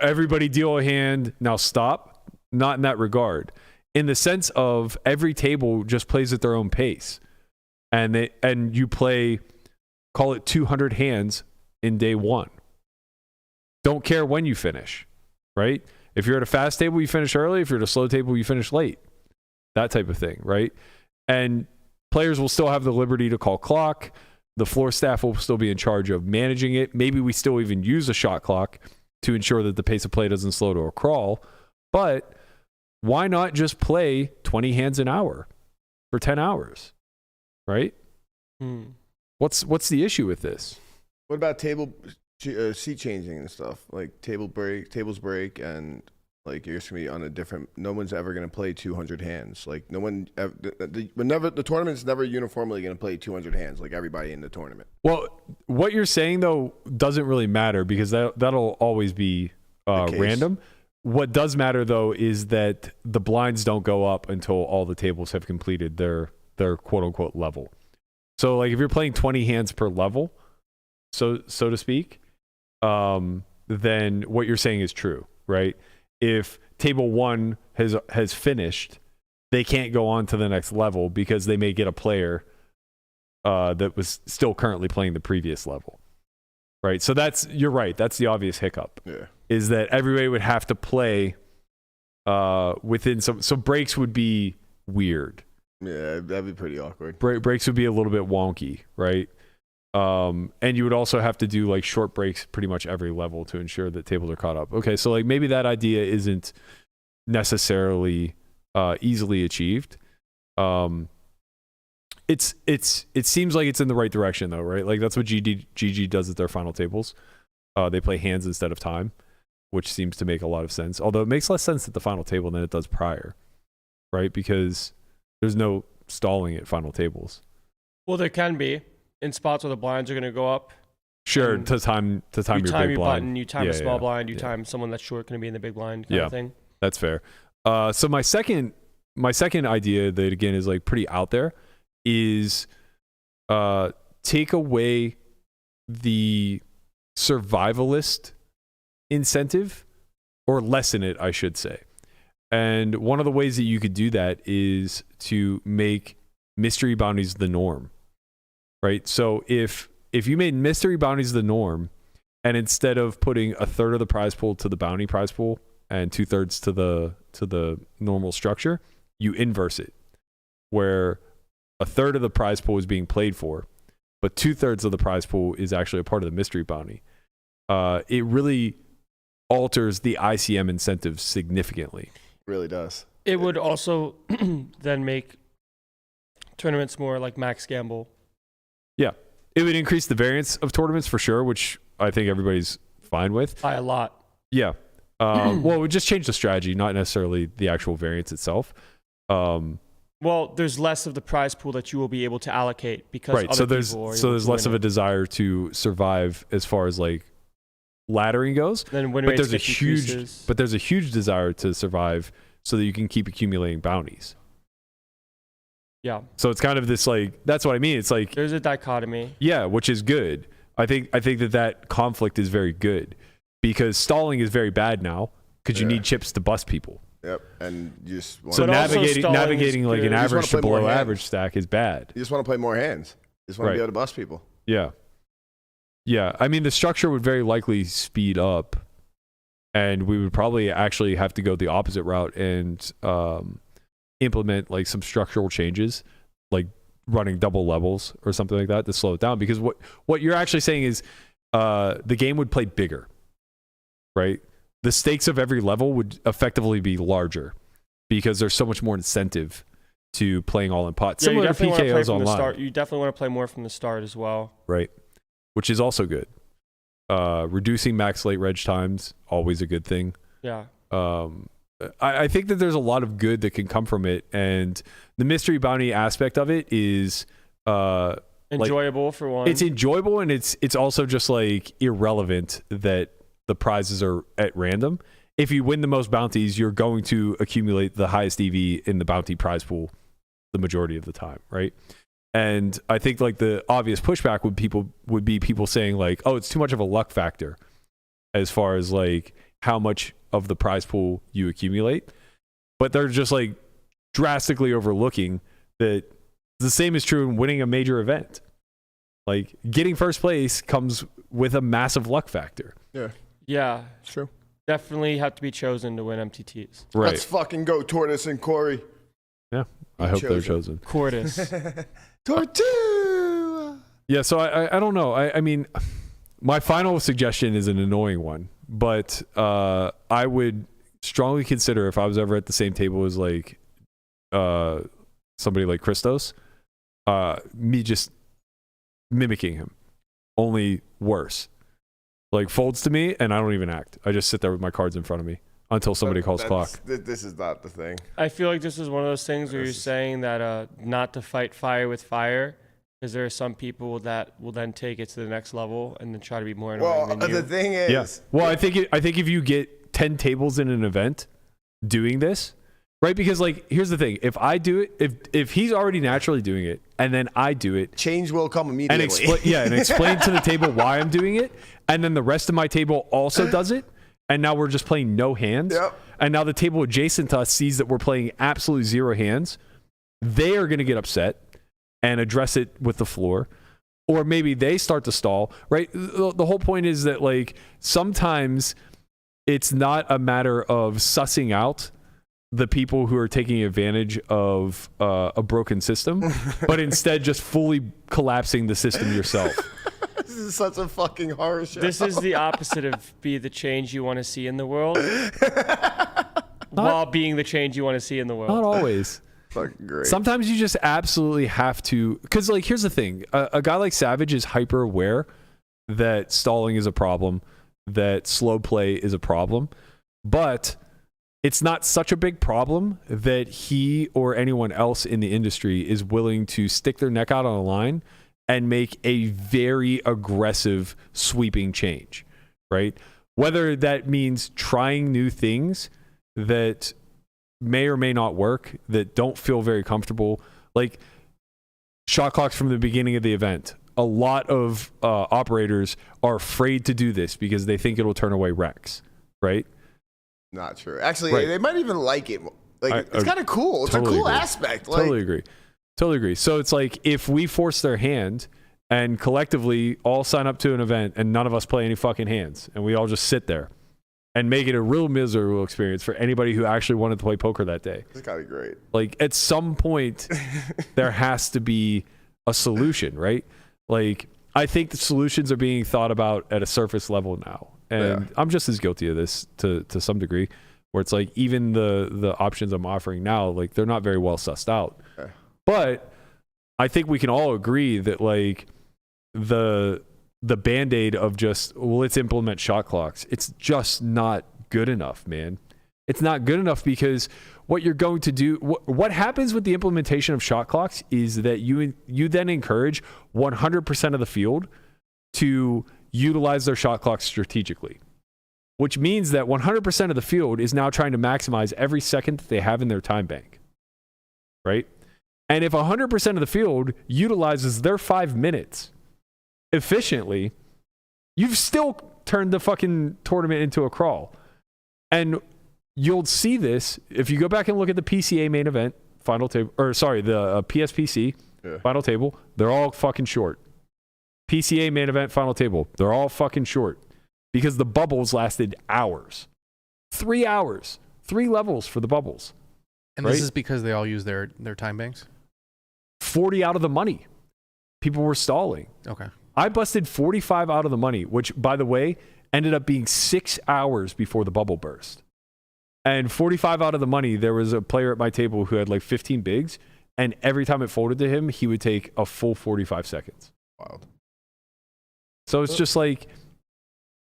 everybody deal a hand, now stop. Not in that regard. In the sense of every table just plays at their own pace. And you play, call it 200 hands in day 1. Don't care when you finish, right? If you're at a fast table, you finish early. If you're at a slow table, you finish late. That type of thing, right? And players will still have the liberty to call clock. The floor staff will still be in charge of managing it. Maybe we still even use a shot clock to ensure that the pace of play doesn't slow to a crawl. But why not just play 20 hands an hour for 10 hours, right? What's the issue with this? What about seat changing and stuff? Like tables break, and like you're just gonna be on a different. No one's ever gonna play 200 hands. Like no one, the tournament's never uniformly gonna play 200 hands. Like everybody in the tournament. Well, what you're saying though doesn't really matter because that'll always be random. What does matter though is that the blinds don't go up until all the tables have completed their quote unquote level. So like if you're playing 20 hands per level, so to speak, then what you're saying is true, right? If table 1 has finished, they can't go on to the next level because they may get a player that was still currently playing the previous level, right? So you're right. That's the obvious hiccup. Yeah. Is that everybody would have to play within so breaks would be weird. Yeah, that'd be pretty awkward. Breaks would be a little bit wonky, right? And you would also have to do like short breaks pretty much every level to ensure that tables are caught up. Okay, so like maybe that idea isn't necessarily easily achieved. It seems like it's in the right direction though, right? Like that's what GG does at their final tables. They play hands instead of time, which seems to make a lot of sense. Although it makes less sense at the final table than it does prior, right? Because there's no stalling at final tables. Well, there can be in spots where the blinds are going to go up. Sure, to time your big blind. Button, you time a small blind, you time someone that's short going to be in the big blind kind of thing. That's fair. So my second idea that again is like pretty out there is take away the survivalist incentive, or lessen it, I should say. And one of the ways that you could do that is to make mystery bounties the norm, right? So if you made mystery bounties the norm, and instead of putting a third of the prize pool to the bounty prize pool and 2/3 to the normal structure, you inverse it, where a third of the prize pool is being played for, but 2/3 of the prize pool is actually a part of the mystery bounty. It really alters the ICM incentive significantly. Really does. It would also then make tournaments more like max gamble. Yeah, it would increase the variance of tournaments for sure, which I think everybody's fine with. By a lot. Yeah. Well, it would just change the strategy, not necessarily the actual variance itself. Well, there's less of the prize pool that you will be able to allocate because right. So there's less of a desire to survive as far as like laddering goes. Then win but rates there's a huge desire to survive so that you can keep accumulating bounties. Yeah. So it's kind of this like, that's what I mean. It's like there's a dichotomy. Yeah, which is good. I think that conflict is very good because stalling is very bad now because you need chips to bust people. Yep, and you just want so to navigating like an average to below average stack is bad. You just want to play more hands. You just want to be able to bust people. Yeah. Yeah, I mean the structure would very likely speed up, and we would probably actually have to go the opposite route and implement like some structural changes, like running double levels or something like that to slow it down. Because what you're actually saying is the game would play bigger, right? The stakes of every level would effectively be larger because there's so much more incentive to playing all in pot. Similar to PKOs online. You definitely want to play more from the start as well. Right. Which is also good. Reducing max late reg times, always a good thing. Yeah. I think that there's a lot of good that can come from it. And the mystery bounty aspect of it is enjoyable for one. It's enjoyable, and it's also just like irrelevant that the prizes are at random. If you win the most bounties, you're going to accumulate the highest EV in the bounty prize pool the majority of the time, right? And I think like the obvious pushback would be people saying like, oh, it's too much of a luck factor as far as like how much of the prize pool you accumulate. But they're just like drastically overlooking that the same is true in winning a major event. Like getting first place comes with a massive luck factor. Yeah, it's true. Definitely have to be chosen to win MTTs. Right. Let's fucking go, Tortoise and Corey. Yeah, I hope they're chosen. Tortoise. Tortue. Yeah, so I don't know. I mean, my final suggestion is an annoying one, but I would strongly consider if I was ever at the same table as like somebody like Christos, me just mimicking him, only worse. Like folds to me and I don't even act. I just sit there with my cards in front of me until somebody calls clock. This is not the thing. I feel like this is one of those things where you're saying that not to fight fire with fire, because there are some people that will then take it to the next level and then try to be more annoying than you. The thing is, Well, I think if you get 10 tables in an event doing this, right? Because like, here's the thing. If I do it, if he's already naturally doing it and then I do it, change will come immediately. And explain to the table why I'm doing it. And then the rest of my table also does it. And now we're just playing no hands. Yep. And now the table adjacent to us sees that we're playing absolute 0 hands. They are going to get upset and address it with the floor. Or maybe they start to stall, right? The whole point is that like sometimes it's not a matter of sussing out the people who are taking advantage of a broken system, but instead just fully collapsing the system yourself. This is such a fucking horror show. This is the opposite of be the change you want to see in the world while being the change you want to see in the world. Not always. Fucking great. Sometimes you just absolutely have to, because like here's the thing, a guy like Savage is hyper aware that stalling is a problem, that slow play is a problem, but it's not such a big problem that he or anyone else in the industry is willing to stick their neck out on a line and make a very aggressive sweeping change, right? Whether that means trying new things that may or may not work, that don't feel very comfortable, like shot clocks from the beginning of the event. A lot of operators are afraid to do this because they think it'll turn away wrecks, right? Not true. Actually, Right. they might even like it. Like it's kind of cool. It's totally a cool agree. aspect. Like, Totally agree. So it's like if we force their hand and collectively all sign up to an event and none of us play any fucking hands and we all just sit there and make it a real miserable experience for anybody who actually wanted to play poker that day. It's gotta be great. Like at some point there has to be a solution, right? Like I think the solutions are being thought about at a surface level now. And I'm just as guilty of this to some degree, where it's like even the options I'm offering now, like they're not very well sussed out. Okay. But I think we can all agree that like the Band-Aid of just, well, let's implement shot clocks. It's just not good enough, man. It's not good enough because what you're going to do, what happens with the implementation of shot clocks is that you then encourage 100% of the field to utilize their shot clocks strategically, which means that 100% of the field is now trying to maximize every second that they have in their time bank, right? And if 100% of the field utilizes their 5 minutes efficiently, you've still turned the fucking tournament into a crawl. And you'll see this if you go back and look at the PCA main event final table, or sorry, the PSPC final table. They're all fucking short. PCA main event final table. They're all fucking short because the bubbles lasted hours. 3 hours. 3 levels for the bubbles. And right? this is because they all use their time banks? 40 out of the money. People were stalling. Okay. I busted 45 out of the money, which, by the way, ended up being 6 hours before the bubble burst. And 45 out of the money, there was a player at my table who had like 15 bigs, and every time it folded to him, he would take a full 45 seconds. Wild. So it's just like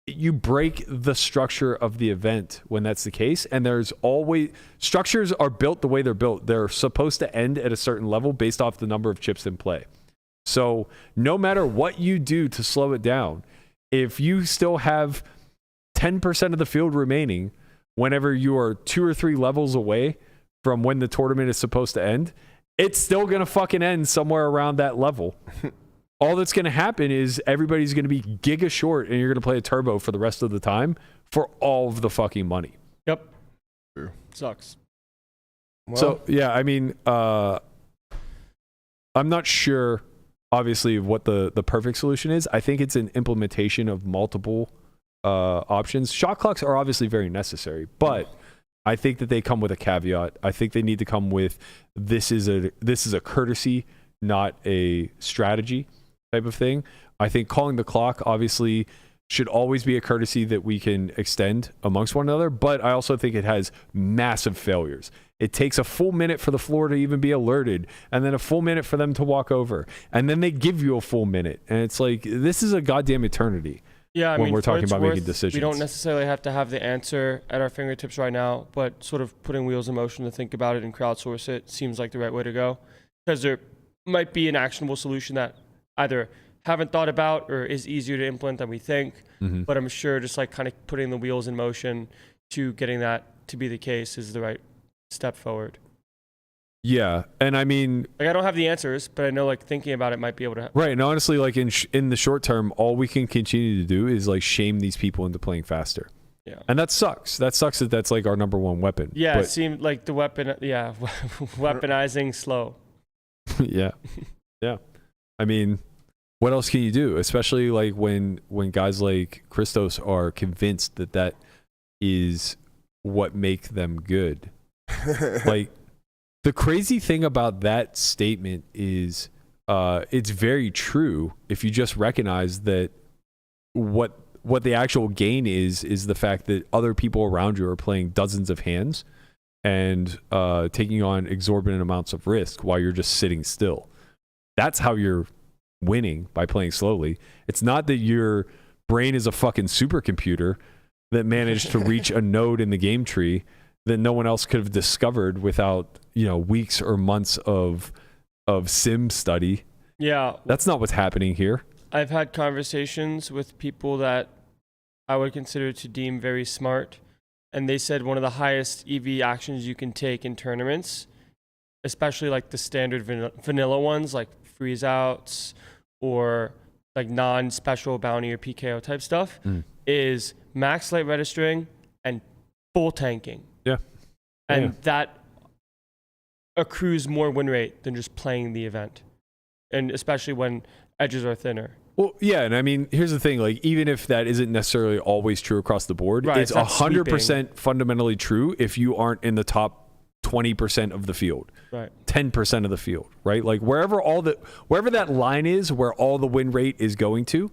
you break the structure of the event when that's the case. And there's always, structures are built the way they're built. They're supposed to end at a certain level based off the number of chips in play. So no matter what you do to slow it down, if you still have 10% of the field remaining whenever you are 2 or 3 levels away from when the tournament is supposed to end, it's still going to fucking end somewhere around that level. All that's going to happen is everybody's going to be giga short and you're going to play a turbo for the rest of the time for all of the fucking money. Yep. True. Sucks. Well, So, yeah, I mean, I'm not sure, obviously, what the perfect solution is. I think it's an implementation of multiple options. Shot clocks are obviously very necessary, but I think that they come with a caveat. I think they need to come with this is a courtesy, not a strategy type of thing. I think calling the clock obviously should always be a courtesy that we can extend amongst one another, but I also think it has massive failures. It takes a full minute for the floor to even be alerted, and then a full minute for them to walk over, and then they give you a full minute, and it's like, this is a goddamn eternity. Yeah, I when mean, we're for talking its about worth, making decisions. we don't necessarily have to have the answer at our fingertips right now, but sort of putting wheels in motion to think about it and crowdsource it seems like the right way to go, because there might be an actionable solution that either haven't thought about or is easier to implement than we think. Mhm. But I'm sure just like kind of putting the wheels in motion, to getting that to be the case is the right step forward. Yeah, and I mean, Like, I don't have the answers, but I know, like, thinking about it might be able to. right. And honestly, like in the short term, all we can continue to do is like shame these people into playing faster. Yeah. And that sucks. That sucks that that's like our number one weapon. Yeah, But, it seemed like the weapon. Yeah, weaponizing slow. yeah. Yeah. I mean, what else can you do? Especially like when guys like Christos are convinced that that is what make them good. Like, the crazy thing about that statement is it's very true if you just recognize that what the actual gain is the fact that other people around you are playing dozens of hands and taking on exorbitant amounts of risk while you're just sitting still. That's how you're winning, by playing slowly. It's not that your brain is a fucking supercomputer that managed to reach a node in the game tree that no one else could have discovered without, weeks or months of sim study. Yeah. That's not what's happening here. I've had conversations with people that I would consider to deem very smart, and they said one of the highest EV actions you can take in tournaments, especially like the standard vanilla ones like freeze outs or like non-special bounty or PKO type stuff, is max light registering and full tanking. Yeah. And that accrues more win rate than just playing the event, and especially when edges are thinner. Well, yeah, and I mean, here's the thing: like, even if that isn't necessarily always true across the board, Right, it's it's not 100% fundamentally true if you aren't in the top 20% of the field, Right. 10% of the field, right? Like wherever that line is, where all the win rate is going to,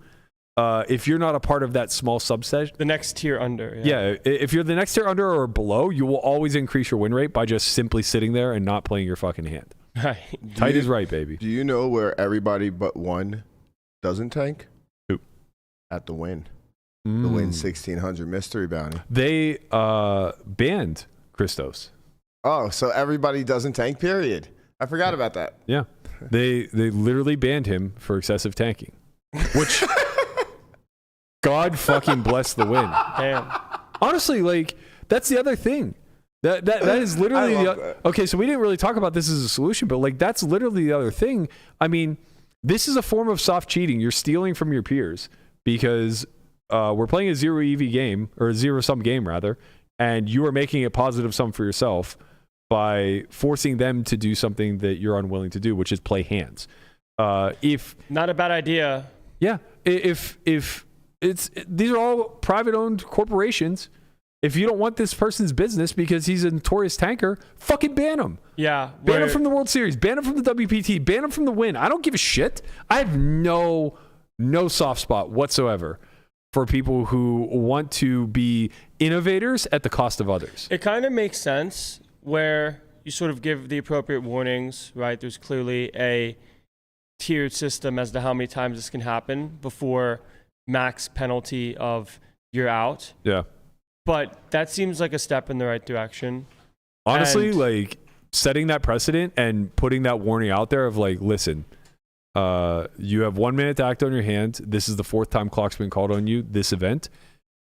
if you're not a part of that small subset, The next tier under. yeah, if you're the next tier under or below, you will always increase your win rate by just simply sitting there and not playing your fucking hand. Right. Tight is right, baby. Do you know where everybody but one doesn't tank? Who? At the Win. The Win 1600 mystery bounty. They banned Christos. Oh, so everybody doesn't tank, period. I forgot about that. Yeah. They literally banned him for excessive tanking, which God fucking bless the Win. Damn. Honestly, like, that's the other thing. That is literally I love that. Okay, so we didn't really talk about this as a solution, but like that's literally the other thing. I mean, this is a form of soft cheating. You're stealing from your peers because we're playing a zero EV game, or a zero sum game rather, and you are making a positive sum for yourself by forcing them to do something that you're unwilling to do, which is play hands. If Not a bad idea. yeah, if it's these are all private owned corporations. If you don't want this person's business because he's a notorious tanker, fucking ban him. Yeah. Ban him from the World Series. Ban him from the WPT. Ban him from the Win. I don't give a shit. I have no soft spot whatsoever for people who want to be innovators at the cost of others. It kind of makes sense where you sort of give the appropriate warnings, right? There's clearly a tiered system as to how many times this can happen before max penalty of you're out. Yeah. But that seems like a step in the right direction. Honestly, And- like setting that precedent and putting that warning out there of like, listen, you have 1 minute to act on your hand. This is the fourth time clock's been called on you this event.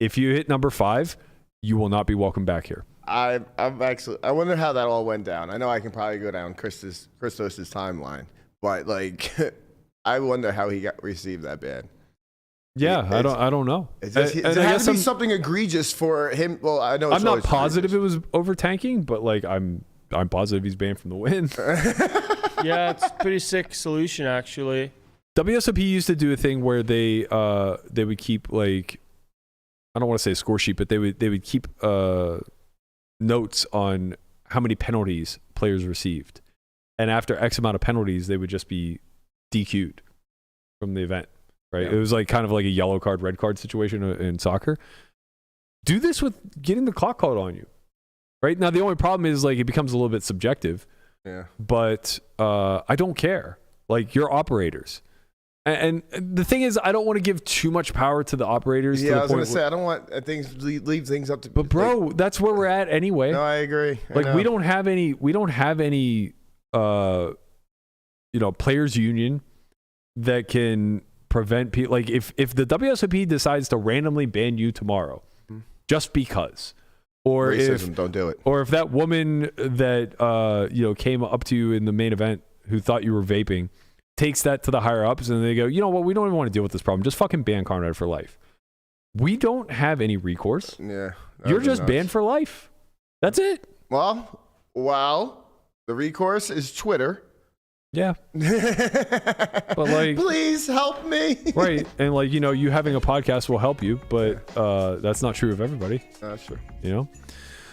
If you hit number 5, you will not be welcome back here. I wonder how that all went down. I know I can probably go down Christos's timeline, but like, I wonder how he received that ban. Yeah, I don't know. It's just, And there I had guess to be something egregious for him. Well, I know it's I'm not always positive egregious. it was over tanking, but like I'm positive he's banned from the Win. Yeah, it's a pretty sick solution, actually. WSOP used to do a thing where they would keep like, I don't want to say a score sheet, but they would keep notes on how many penalties players received, and after X amount of penalties, they would just be DQ'd from the event. Right? Yeah. It was like kind of like a yellow card, red card situation in soccer. Do this with getting the clock called on you. Right? Now, the only problem is like it becomes a little bit subjective. Yeah. But I don't care. Like, you're operators. And the thing is, I don't want to give too much power to the operators. Yeah, to the I was point going to say, I don't want things leave things up to. But bro, that's where we're at anyway. No, I agree. Like, we don't have any players union that can prevent people. Like, if the WSOP decides to randomly ban you tomorrow, just because, Or racism, don't do it. Or if that woman that came up to you in the main event who thought you were vaping takes that to the higher ups and they go, you know what, we don't even want to deal with this problem. Just fucking ban Conrad for life. We don't have any recourse. Yeah. You're just banned for life. That's it. Well, the recourse is Twitter. Yeah. But like, please help me. Right. And like, you having a podcast will help you, but that's not true of everybody. That's true. People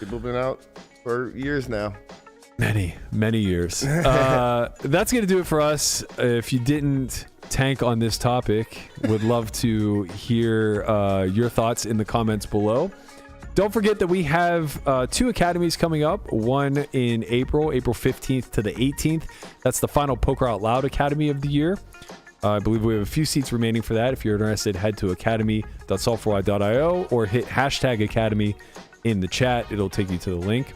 have been out for years now. Many years. That's going to do it for us. If you didn't tank on this topic, would love to hear your thoughts in the comments below. Don't forget that we have 2 academies coming up. One in April 15th to the 18th. That's the final Poker Out Loud Academy of the year. I believe we have a few seats remaining for that. If you're interested, head to academy.solve4i.io or hit #academy in the chat. It'll take you to the link.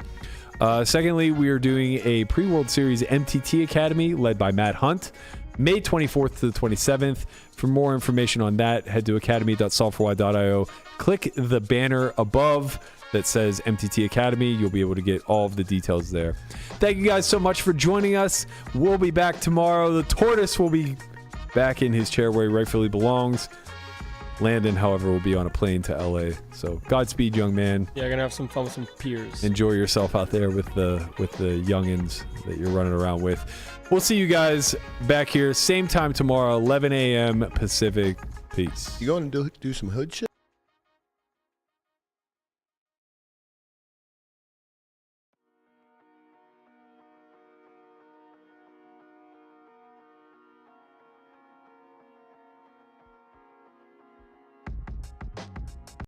Secondly, we are doing a pre-World Series MTT Academy led by Matt Hunt, May 24th to the 27th. For more information on that, head to academy.solve4i.io. Click the banner above that says MTT Academy. You'll be able to get all of the details there. Thank you guys so much for joining us. We'll be back tomorrow. The tortoise will be back in his chair where he rightfully belongs. Landon, however, will be on a plane to LA. So Godspeed, young man. Yeah, gonna have some fun with some peers. Enjoy yourself out there with the youngins that you're running around with. We'll see you guys back here same time tomorrow, 11 a.m. Pacific. Peace. You going to do some hood shit?